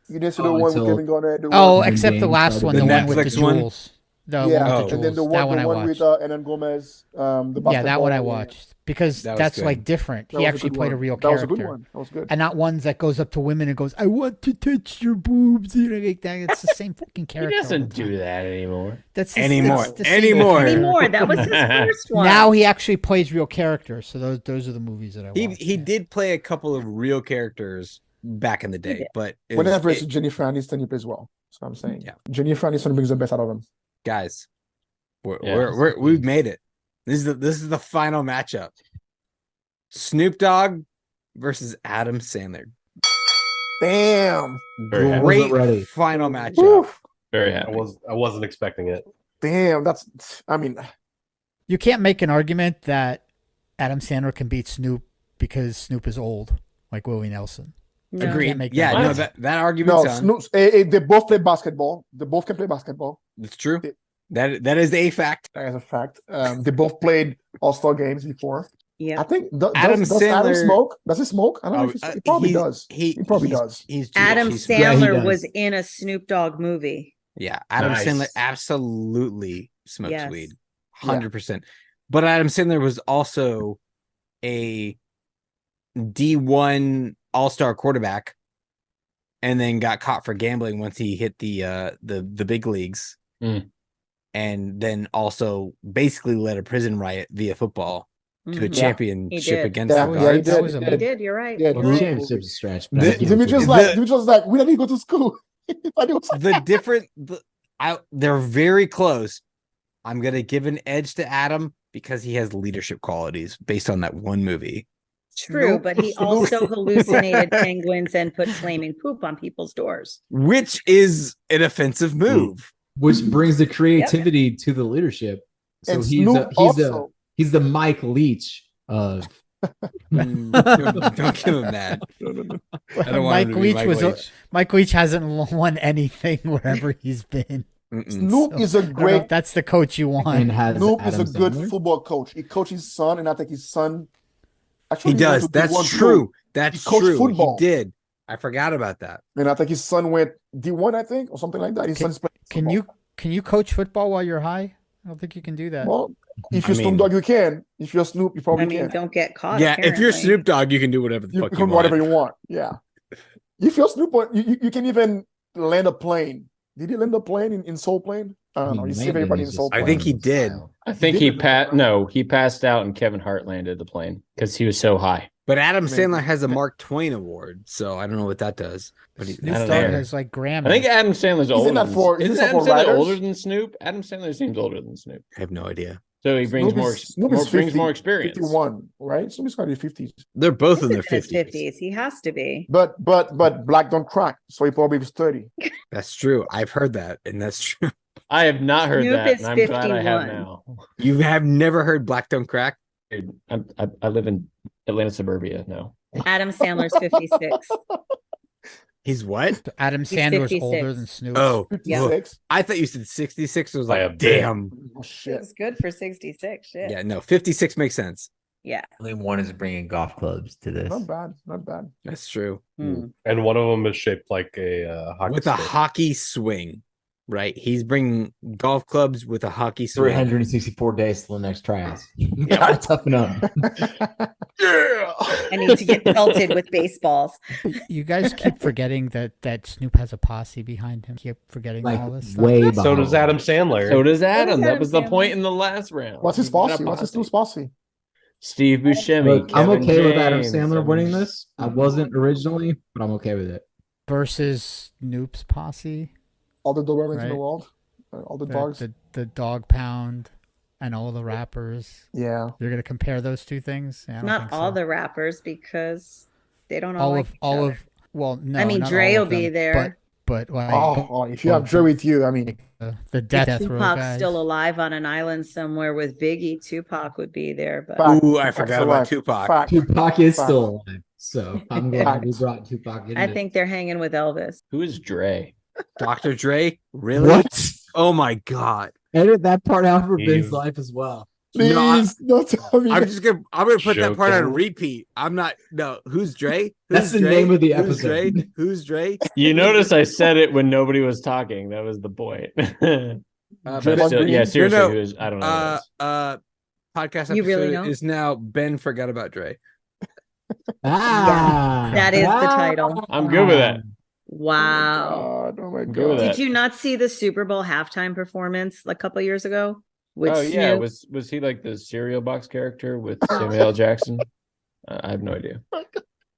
You didn't see the Oh, one with until- Kevin Garnett? The Oh, one, except the James last started one, the the one with the Netflix one? jewels. The yeah, one with the Oh. jewels. and then the that one I watched. with Enan Gomez. The Yeah, that one I basketball, watched because That was that's good. like different. That He was a actually good played a one. real That was a character. good one. That was good. And not ones that goes up to women and goes, "I want to touch your boobs." You know, like that. It's the same fucking He character. all doesn't the time. do that anymore. That's Anymore. that's the same Anymore. character. Anymore. That was his first one. Now he actually plays real characters. So those are the movies that I he watch. he did play a couple of real characters back in the day, did. but it Whenever was, it's Jennifer Aniston, he plays well. That's what I'm saying. Yeah. Jennifer Aniston brings the best out of him. guys, Yeah. we've made it. This is the final matchup. Snoop Dogg versus Adam Sandler. Damn. Very happy. Great Wasn't ready. final matchup. Woo. Very I happy. wasn't expecting it. Damn. I mean, You can't make an argument that Adam Sandler can beat Snoop because Snoop is old, like Willie Nelson. No. Agreed. Agreed. can't make Yeah, that no, argument. that argument's no, on. Snoop, they both play basketball. They both can play basketball. It's true. It- That is a fact. That is a fact. They both played All-Star games before. Yeah. I think Adam does Adam Sandler- smoke? Does he smoke? I don't know if he probably he's- does. He probably does. He's Adam he's- Yeah, he Sandler does. was in a Snoop Dogg movie. Yeah, Adam Nice. Sandler absolutely smokes Yes. weed, 100%. But Adam Sandler was also a D1 All-Star quarterback, and then got caught for gambling once he hit the big leagues, and then also basically led a prison riot via football to a Mhm. He championship did. against Yeah, the yeah, guards. he That was a He did. You're right. Yeah, You're Well, the the right. championship's a stretch. The- but I get what Dimitri's you're like, saying. Dimitri's was like, we didn't go to school. They're very close. I'm gonna give an edge to Adam because he has leadership qualities based on that one movie. True, Snoop- but he Snoop- also hallucinated penguins and put flaming poop on people's doors. Which is an offensive move. Which brings the creativity to the leadership. So And he's Snoop also. he's the Mike Leach of Don't give him that. I don't want Mike him to be Leach Mike was Leach. Mike Leach hasn't won anything wherever he's been. Mm-mm. Snoop is a I don't know great if that's the coach you want. and has Snoop is Adam a good Sandler. football coach. He coached his son, and I think his son He actually does. went to That's D1 true. too. That's He coached true. football. He did. I forgot about that. And I think his son went D1, I think, or something like that. His son's playing football. Can you coach football while you're high? I don't think you can do that. Well, if I you're mean- Snoop Dogg, you can. If you're Snoop, you probably I mean, can. don't get caught. Yeah, if you're apparently. Snoop Dogg, you can do whatever the You fuck can you do want. whatever you want. Yeah. If you're Snoop, you can even land a plane. Did he land a plane in Soul Plane? I don't know. He saved Landon everybody in is Soul just Plane. I think he did. style. I think He he did. he passed out and Kevin Hart landed the plane because he was so high. But Adam Maybe. Sandler has a Mark Twain award, so I don't know what that does. But he, Snoop I don't Dogg know. has like Grammy. I think Adam Sandler's Isn't older. that Than, for- isn't isn't that Adam for Sandler writers? older than Snoop? Adam Sandler seems older than Snoop, I have no idea. so he brings Snoop is brings 50, more experience. 51, right? Snoop's got to be 50s. They're both in He's their in his 50s. He has to be. But Black don't crack, so he probably was 30. That's true. I've heard that, and that's true. I have not heard Snoop that, is and I'm glad I have 51. now. You have never heard Black Don't Crack? Dude, I live in Atlanta suburbia. No, Adam Sandler's 56. He's what? Adam He's Sandler's 56. older than Snoop. Oh, 56. I thought you said 66. I was By like, a bit. damn. Oh, shit. It's good for 66. Shit. Yeah, no, 56 makes sense. Yeah. Only one is bringing golf clubs to this. Not bad. Not bad. That's true. Hmm. And one of them is shaped like a hockey With a stick. hockey swing. Right. He's bringing golf clubs with a hockey swing. 364 days till the next tryouts. You gotta toughen up. Yeah. I need to get pelted with baseballs. You guys keep forgetting that Snoop has a posse behind him. Keep forgetting Like, all this stuff. way So does behind. Adam Sandler. So does Adam. That Adam was the Sandler. point in the last round. What's his He's got a posse? What's his posse. new posse? Steve Buscemi. Look, I'm Kevin okay with Adam James, Sandler and- winning this. I wasn't originally, but I'm okay with it. Versus Snoop's posse. All the Dobermans in the Right. world? All the dogs? The dog pound and all the rappers. Yeah. You're gonna compare those two things? Yeah, I don't Not think all so. the rappers because they don't all, like each all other. of well, no. I mean, not Dre all of will be them, there. But like, Oh, if you have Dre with you, I mean, the death row Tupac's guys. still alive on an island somewhere with Biggie. Tupac would be there, but Fact. Ooh, I Tupac's forgot about alive. Tupac. Fact. Tupac is Fact. still alive, so I'm glad we brought Tupac in. I think they're hanging with Elvis. Who is Dre? Dr. Dre? Really? What? Oh my God. Edit that part out for He's- Ben's life as well. Please, No, don't tell me. I'm gonna put that part on Joking. repeat. I'm not who's Dre? That's Who's the Dre? name of the Who's Dre? episode. Who's Dre? You notice I said it when nobody was talking. That was the point. But Still- yeah, seriously, no, who is? I don't know. who it is. Podcast episode You really know? is now Ben forgot about Dre. Ah, That is the title. I'm good with that. Wow. God, oh my I'm good with God. that. Did you not see the Super Bowl halftime performance a couple years ago? With Oh yeah, Snoop? was he like the cereal box character with Samuel L. Jackson? I have no idea.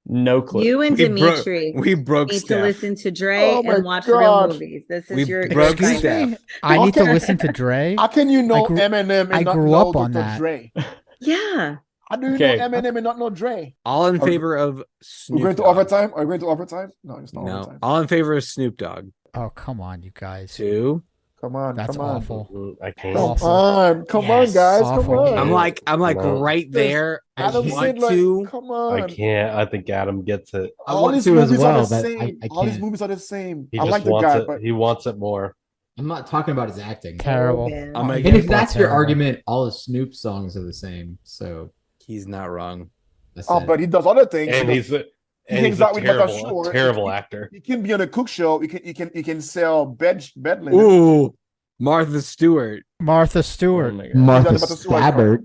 No clue. You and We broke- Dimitri We broke need to Steph. listen to Dre Oh my and watch God. real movies. This is We your broke assignment. Steph. I How need to can- listen to Dre. How can you know I grew- Eminem and I not grew know up on Dr. that. Dre? Yeah. How do you Okay. know Eminem and not know Dre? All in Are- favor of We're Snoop going to Dogg. overtime? Are we going to overtime? No, it's not No. overtime. All in favor of Snoop Dogg. Oh, come on, you guys. 2. Come on, That's come on. awful. I can't. Come Awful. on, come on, Yes. guys, Awful. come on. I'm like No. right there. I Adam want Sandler, to. come on. I can't. I think Adam gets it. I All want these to as movies well, are the but same. I All these can't. movies are the same. He I just like the wants guy, it. but He wants it more. I'm not talking about his acting. Terrible. man. I'm gonna And get if that's your terrible. argument, all of Snoop's songs are the same. So He's not wrong. that's oh, it. but he does other things. And he's a, and hangs he's a out with Martha terrible, Stewart. terrible actor. He can be on a cook show. He can sell bed linen. Ooh, Martha Stewart. Martha Oh Stewart. my God. Martha He does Martha Stewart. Stabbert.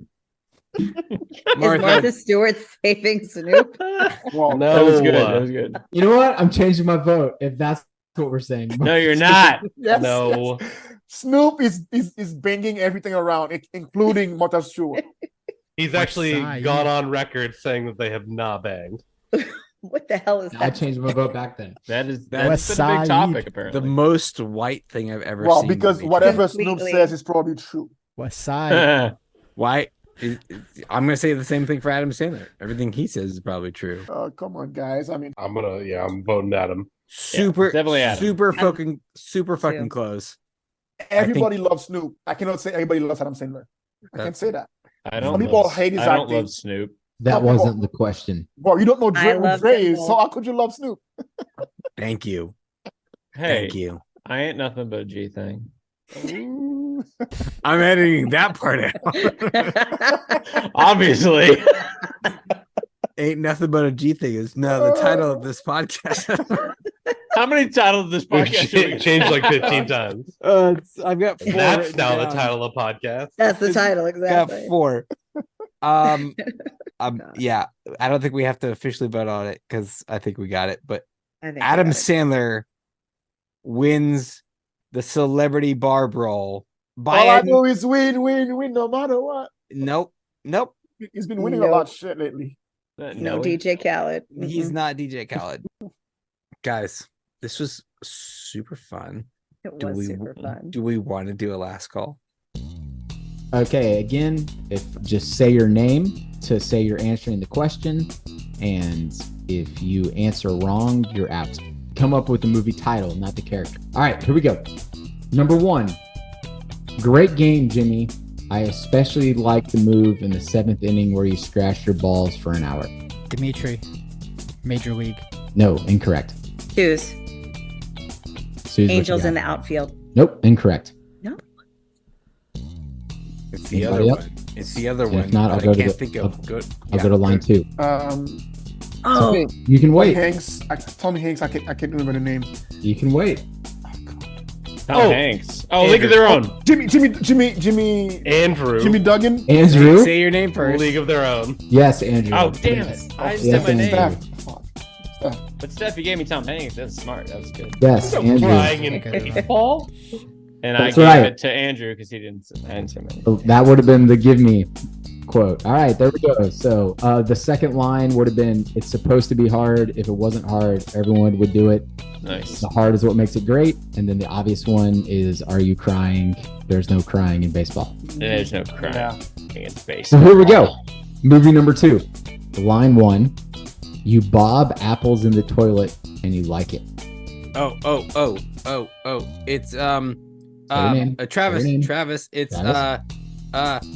Is Martha Stewart saving Snoop? Well, No, That was good. That was good. You know what? I'm changing my vote if that's what we're saying. No, you're not. yes, No. yes. Snoop is banging everything around, including Martha Stewart. He's actually side. gone on record saying that they have not banged. What the hell is I that? changed my vote back then. That's West been a Side. big topic The apparently. most white thing I've ever Well, seen. because Dimitri. whatever Snoop Completely. says is probably true. West Side. White. I'm gonna say the same thing for Adam Sandler. Everything he says is probably true. Come on, guys. I mean, I'm voting Adam. Super, definitely Adam. super fucking close. everybody loves Snoop. I cannot say everybody loves Adam Sandler. I can't say that. I don't. Some people love, hate his I don't acting. love Snoop. That Some people- wasn't the question. Well, you don't know I Dre, who love Dre them is, so both. how could you love Snoop? Thank you. Hey, Thank you. I ain't nothing but a G thing. Ooh. I'm editing that part out. Obviously. Ain't nothing but a G thing is the title of this podcast. How many titles of this We've podcast? should we changed like 15 times. I've got four. That's written now the down. title of the podcast. That's the title, Got exactly. 4. Yeah, I don't think we have to officially vote on it because I think we got it. But I think Adam I got it. Sandler wins the celebrity bar brawl by All I a- know is win, no matter what. nope. He's been winning a lot of shit lately. No DJ Khaled. He's Mm-mm. not DJ Khaled. Guys, this was super fun. It was super fun. Do we want to do a last call? Okay, again, if just say your name to say you're answering the question, and if you answer wrong, you're out. Come up with the movie title, not the character. All right, here we go. Number 1. Great game, Jimmy. I especially like the move in the 7th inning where you scratch your balls for an hour. Dimitri. Major League. No, incorrect. Choose. Suze, what you Angels got? in the outfield. Nope, incorrect. It's the Anybody other else? one. It's the other And one. if not, I'll but go I to can't the- think of good. I'll go to line 2. Oh, Okay, You can Tom wait. Hanks. Tommy Hanks. I can't remember the name. You can wait. Tom Hanks. Oh, League of Their Own. Jimmy Andrew. Duggan. Andrew. Say your name first. League of Their Own. Yes, Andrew. Oh, damn it. I just Yes, said my Andrew. name. Steph. But Steph, you gave me Tom Hanks. That's smart. That was good. Yes, Andrew. Crying in baseball. And That's I gave right. it to Andrew because he didn't answer me. That would have been the give me quote. All right, there we go. So the second line would have been, it's supposed to be hard. If it wasn't hard, everyone would do it. Nice. The hard is what makes it great. And then the obvious one is, are you crying? There's no crying in baseball. There's no crying in space. So here we go. Movie number 2. Line 1. You bob apples in the toilet and you like it. Oh. It's your name. Travis. Say your name. Travis. It's Travis?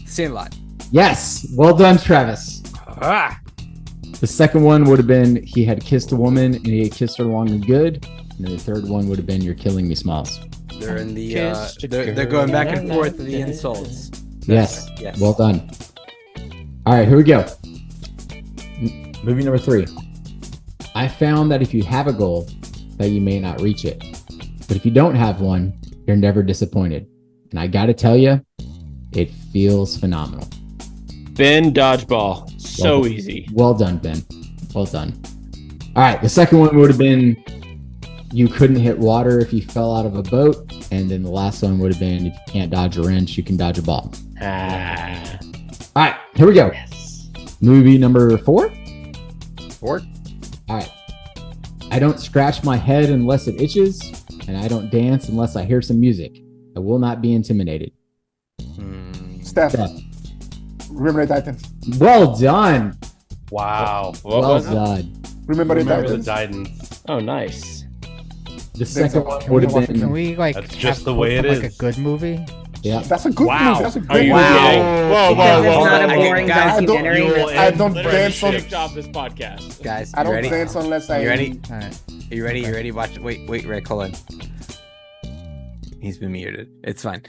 Sandlot. Yes. Well done, Travis. Ah. The second one would have been, he had kissed a woman and he had kissed her long and good. And then the third one would have been, you're killing me, Smiles. They're in the Just a they're going back and forth with the insults. Yes. Yes. Well done. All right, here we go. Movie number 3. I found that if you have a goal, that you may not reach it. But if you don't have one, you're never disappointed. And I got to tell you, it feels phenomenal. Ben Dodgeball. So Well- easy. Well done, Ben. Well done. All right, the second one would have been, you couldn't hit water if you fell out of a boat. And then the last one would have been, if you can't dodge a wrench, you can dodge a ball. Ah. All right, here we go. Movie number 4. 4. All right. I don't scratch my head unless it itches, and I don't dance unless I hear some music. I will not be intimidated. Steph. Steph. Remember the Titans. Well done. Wow. What Well was it? done. Remember the Remember the Titans. Titans. Oh, nice. The second a- one can would we have watch- been. Can we like That's have just the both way it of, like is. a good movie? Yeah. That's a good Wow. movie. That's a Are great you movie. kidding? Whoa, Because it's not a whoa. boring Guys, documentary. you will that's- I don't Literally dance on. kicked off this podcast. Guys, I you don't ready? dance unless I. You ready? All right. Are you ready? You ready? Watch. Wait, Rick, hold on. He's been muted. It's fine.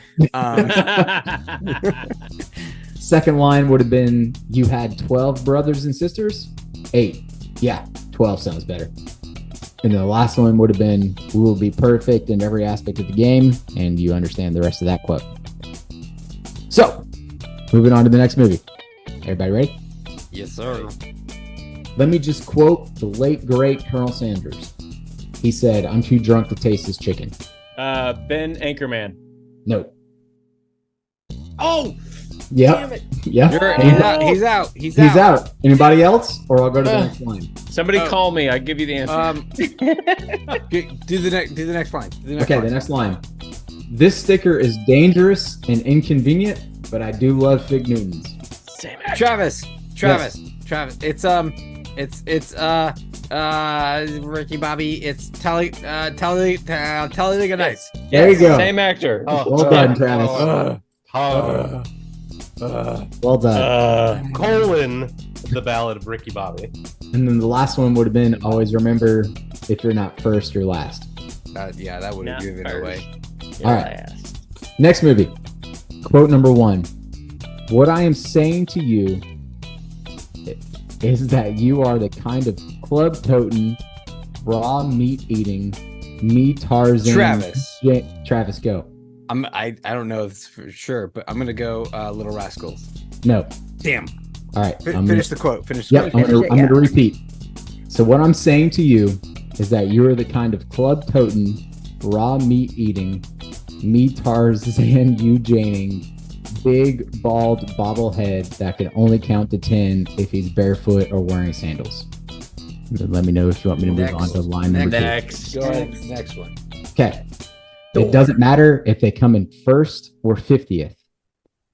Second line would have been, you had 12 brothers and sisters? 8. Yeah, 12 sounds better. And then the last one would have been, we will be perfect in every aspect of the game. And you understand the rest of that quote. So, moving on to the next movie. Everybody ready? Yes, sir. Let me just quote the late, great Colonel Sanders. He said, I'm too drunk to taste this chicken. Ben Anchorman. No. Oh, Yep. damn it. Yeah. He's out. He's out. Anybody else? Or I'll go to the next line. Somebody call me. I give you the answer. Do the next line. Okay, the next line. This sticker is dangerous and inconvenient, but I do love Fig Newtons. Same Travis. It's Ricky Bobby. It's Talladega Nights. There you go. Same actor. Well done, Travis. Well done. Colon, the Ballad of Ricky Bobby. And then the last one would have been, always remember, if you're not first, you're last. Yeah, that would have Not given it first. away. All right. Next movie. Quote number 1. What I am saying to you is that you are the kind of club-toting, raw meat-eating, me-Tarzan... Travis, go. I don't know this for sure, but I'm gonna go Little Rascals. No. Damn. All right. Finish the quote. Finish the Yep, quote. I'm gonna repeat. So what I'm saying to you is that you're the kind of club-toting, raw meat-eating, me-Tarzan, you-Janing, big, bald bobblehead that can only count to 10 if he's barefoot or wearing sandals. Let me know if you want me to move on to line number 2. Next. Go ahead. Next one. Okay. It doesn't matter if they come in first or 50th.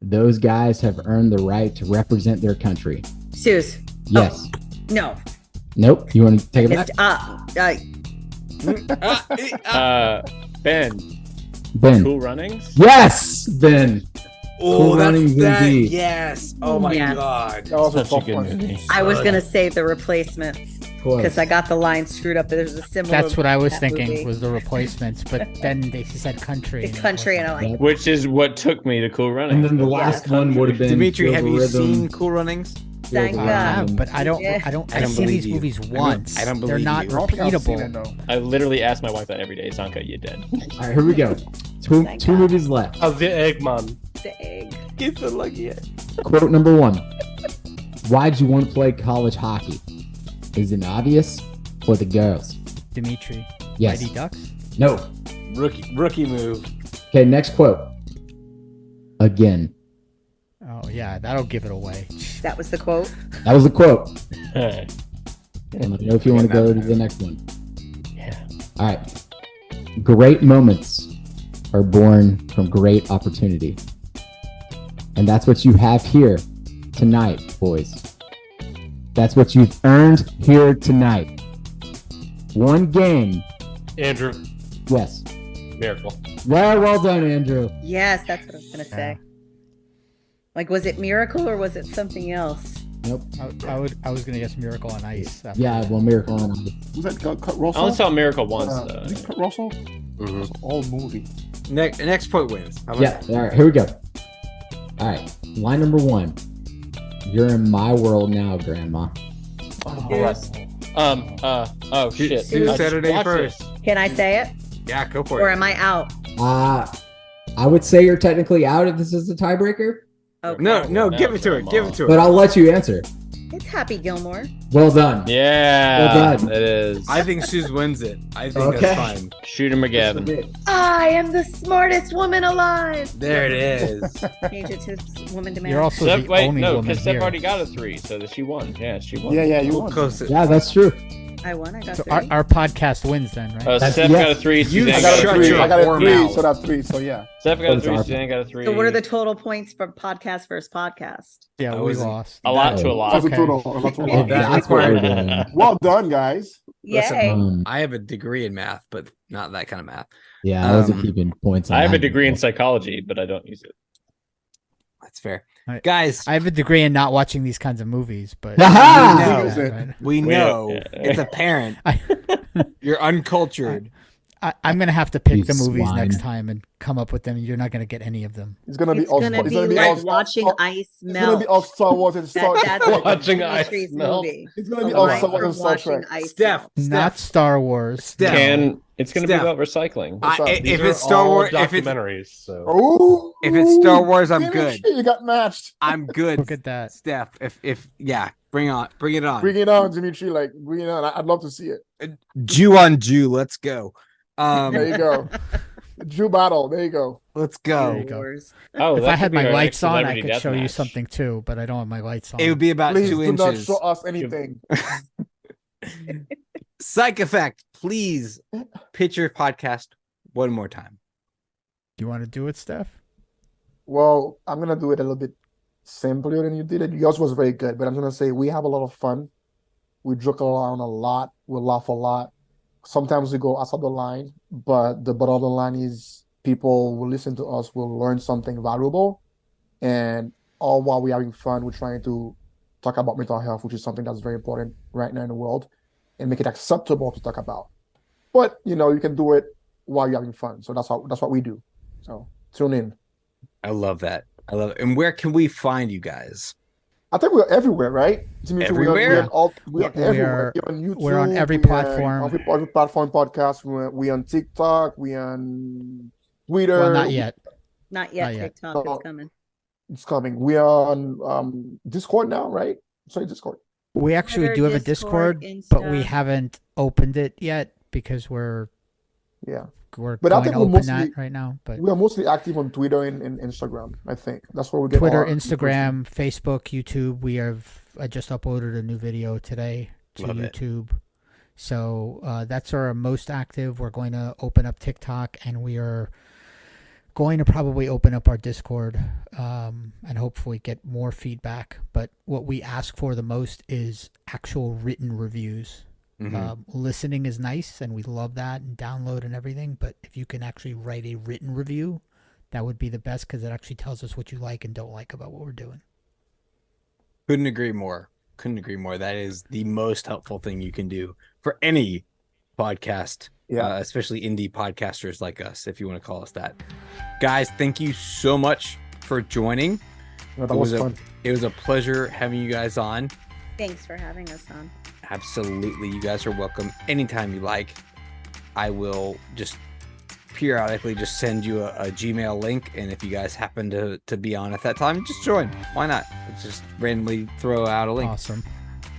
Those guys have earned the right to represent their country. Suze. Yes. No. Nope. You want to take it back? Ben. Ben. Cool Runnings. Yes, Ben. Cool Runnings that. indeed. Yes. Oh my Yes. God. That was a Such a tough good one. movie. I was gonna say The Replacements Close. because I got the line screwed up. There's a similar. That's what I was that thinking movie. was the replacements, but then he said country. The country, and I'm like, Which is what took me to Cool And Runnings. then the last one would have been Dimitri, Feel have the you Rhythm, seen Cool Runnings? Feel Thank the I God. have, Rhythm. but I don't. Yeah. I I don't see believe these you. movies I don't- once. I don't They're believe not you. I don't think I've seen repeatable. it though. I literally ask my wife that every day. Sanka, you dead? All right, here we go. Two movies left. How's the Eggman? The egg. He's so lucky. Quote number 1. Why'd you want to play college hockey? Is it obvious or the girls? Dimitri. Yes. Mighty Ducks. No. Rookie move. Okay, next quote. Again. Oh yeah, that'll give it away. That was the quote. That was the quote. Yeah. And let me know if you want to go to the next one. Yeah. All right. Great moments are born from great opportunity. And that's what you have here tonight, boys. That's what you've earned here tonight. One game. Andrew. Yes. Miracle. Well done, Andrew. Yes, that's what I was gonna say. Like, was it Miracle or was it something else? Nope. I was gonna guess Miracle on Ice. Yeah, well, Miracle on Ice. Was that Kurt I Russell? only saw Miracle once, Is it though. Kurt Russell? It's an old movie. Next point wins. How about Yeah, all right, here we go. All right, line number 1. You're in my world now, Grandma. Oh shit. do I just Saturday watched first. this. Can I say it? Yeah, go for Or it. am I out? I would say you're technically out if this is a tiebreaker, Okay. No, give it to her. Give it to but her. I'll let you answer. It's Happy Gilmore. Well done. Yeah, Well done. it is. I think Suze wins it. I think Okay. that's fine. Shoot him again. I am the smartest woman alive. There it is. Change it to woman to man. You're also Steph, the wait, only no, woman because Steph here. already got a 3, so that she won. Yeah, she won. Yeah, you won. Close. Yeah, that's true. I won. I got So 3. our podcast wins then, right? That's- Steph yeah. got a 3. You Suzanne I got got a a shut 3. 3. your I got a whore 3, mouth. so that's 3. So yeah. Steph got a That's 3. awesome. Suzanne got a 3. So what are the total points for podcast versus podcast? Yeah, I we was- lost. A lot to a lot. That's a Okay. total. That's a If lot. that's what we're doing. Well done, guys. Listen, Yay. I have a degree in math, but not that kind of math. Yeah, I wasn't Um, keeping points on I have a that. degree in psychology, but I don't use it. That's fair. I- Guys, I have a degree in not watching these kinds of movies, but Aha! We Yeah, know. right. we We know don't- it's apparent. I, You're uncultured. I'm gonna have to pick You the movies swine. next time and come up with them. You're not gonna get any of them. It's gonna be It's all. gonna It's be gonna be like all. watching ice It's gonna melt. be all Star Wars and Star. That's Watching ice Dimitri's melt. movie. It's gonna be A all life Star Wars from and Star watching Trek. ice Steph, melt. Not Star Wars. Steph. It's going to be Steph. about recycling. up? If These it's are Star all Wars, if it's documentaries, so Oh, If it's Star Wars, I'm Dimitri, good. You got matched. I'm good. Look at that. Steph. If yeah, bring it on. Bring it on, Dimitri. Like bring it on. I'd love to see it. Jew on Jew. Let's go. There you go. Jew battle. There you go. Let's There go. you go. Wars. Oh, If that I could had be my our lights next on, I celebrity could show you deathmatch. something too, but I don't have my lights on. It would be about Please 2 do not inches. show us anything. Psych Effect, please pitch your podcast one more time. You want to do it, Steph? Well, I'm gonna do it a little bit simpler than you did it. Yours was very good, but I'm gonna say we have a lot of fun. We joke around a lot. We laugh a lot. Sometimes we go outside the line, but the bottom line is people will listen to us, will learn something valuable, and all while we're having fun, we're trying to talk about mental health, which is something that's very important right now in the world, and make it acceptable to talk about. But you know, you can do it while you're having fun. So that's what we do. So tune in. I love that. I love it. And where can we find you guys? I think we're everywhere, right? Dimitri, Everywhere? We're Yeah, we everywhere. are- We're on YouTube. we're on every we're platform. On every platform podcast. We're on TikTok. We're on Twitter. Well, not yet. Not yet. Not yet. TikTok Oh. is coming. It's coming. We're on Discord now, right? Sorry, Discord. We actually Twitter, do have a Discord, Discord, but we Insta. haven't opened it yet because we're Yeah. we're But I going think to we're open mostly- that right now. But We are mostly active on Twitter and Instagram, I think. That's where we get Twitter, our Instagram, Facebook, YouTube. I just uploaded a new video today to Love it. YouTube. So that's our most active. We're going to open up TikTok, and we are going to probably open up our Discord and hopefully get more feedback. But what we ask for the most is actual written reviews. Listening is nice, and we love that, and download and everything. But if you can actually write a written review, that would be the best because it actually tells us what you like and don't like about what we're doing. Couldn't agree more. Couldn't agree more. That is the most helpful thing you can do for any podcast, Yeah. especially indie podcasters like us, if you want to call us that. Guys, thank you so much for joining. Yeah, that was fun. It was a pleasure having you guys on. Thanks for having us on. Absolutely. You guys are welcome anytime you like. I will just periodically just send you a Gmail link, and if you guys happen to be on at that time, just join. Why not? It's just randomly throw out a link. Awesome.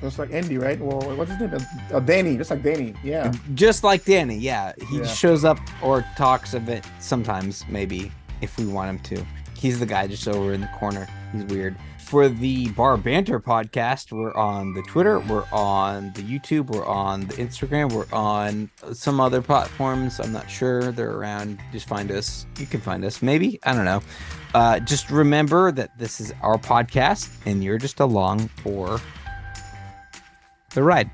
Just like Andy, right? Well, what's his name? Danny, just like Danny. Yeah. Just like Danny, yeah. He Yeah. just shows up or talks of it sometimes, maybe, if we want him to. He's the guy just over in the corner. He's weird. For the Bar Banter podcast, we're on the Twitter, we're on the YouTube, we're on the Instagram, we're on some other platforms. I'm not sure. They're around. Just find us. You can find us, maybe. I don't know. Just remember that this is our podcast, and you're just along for the ride.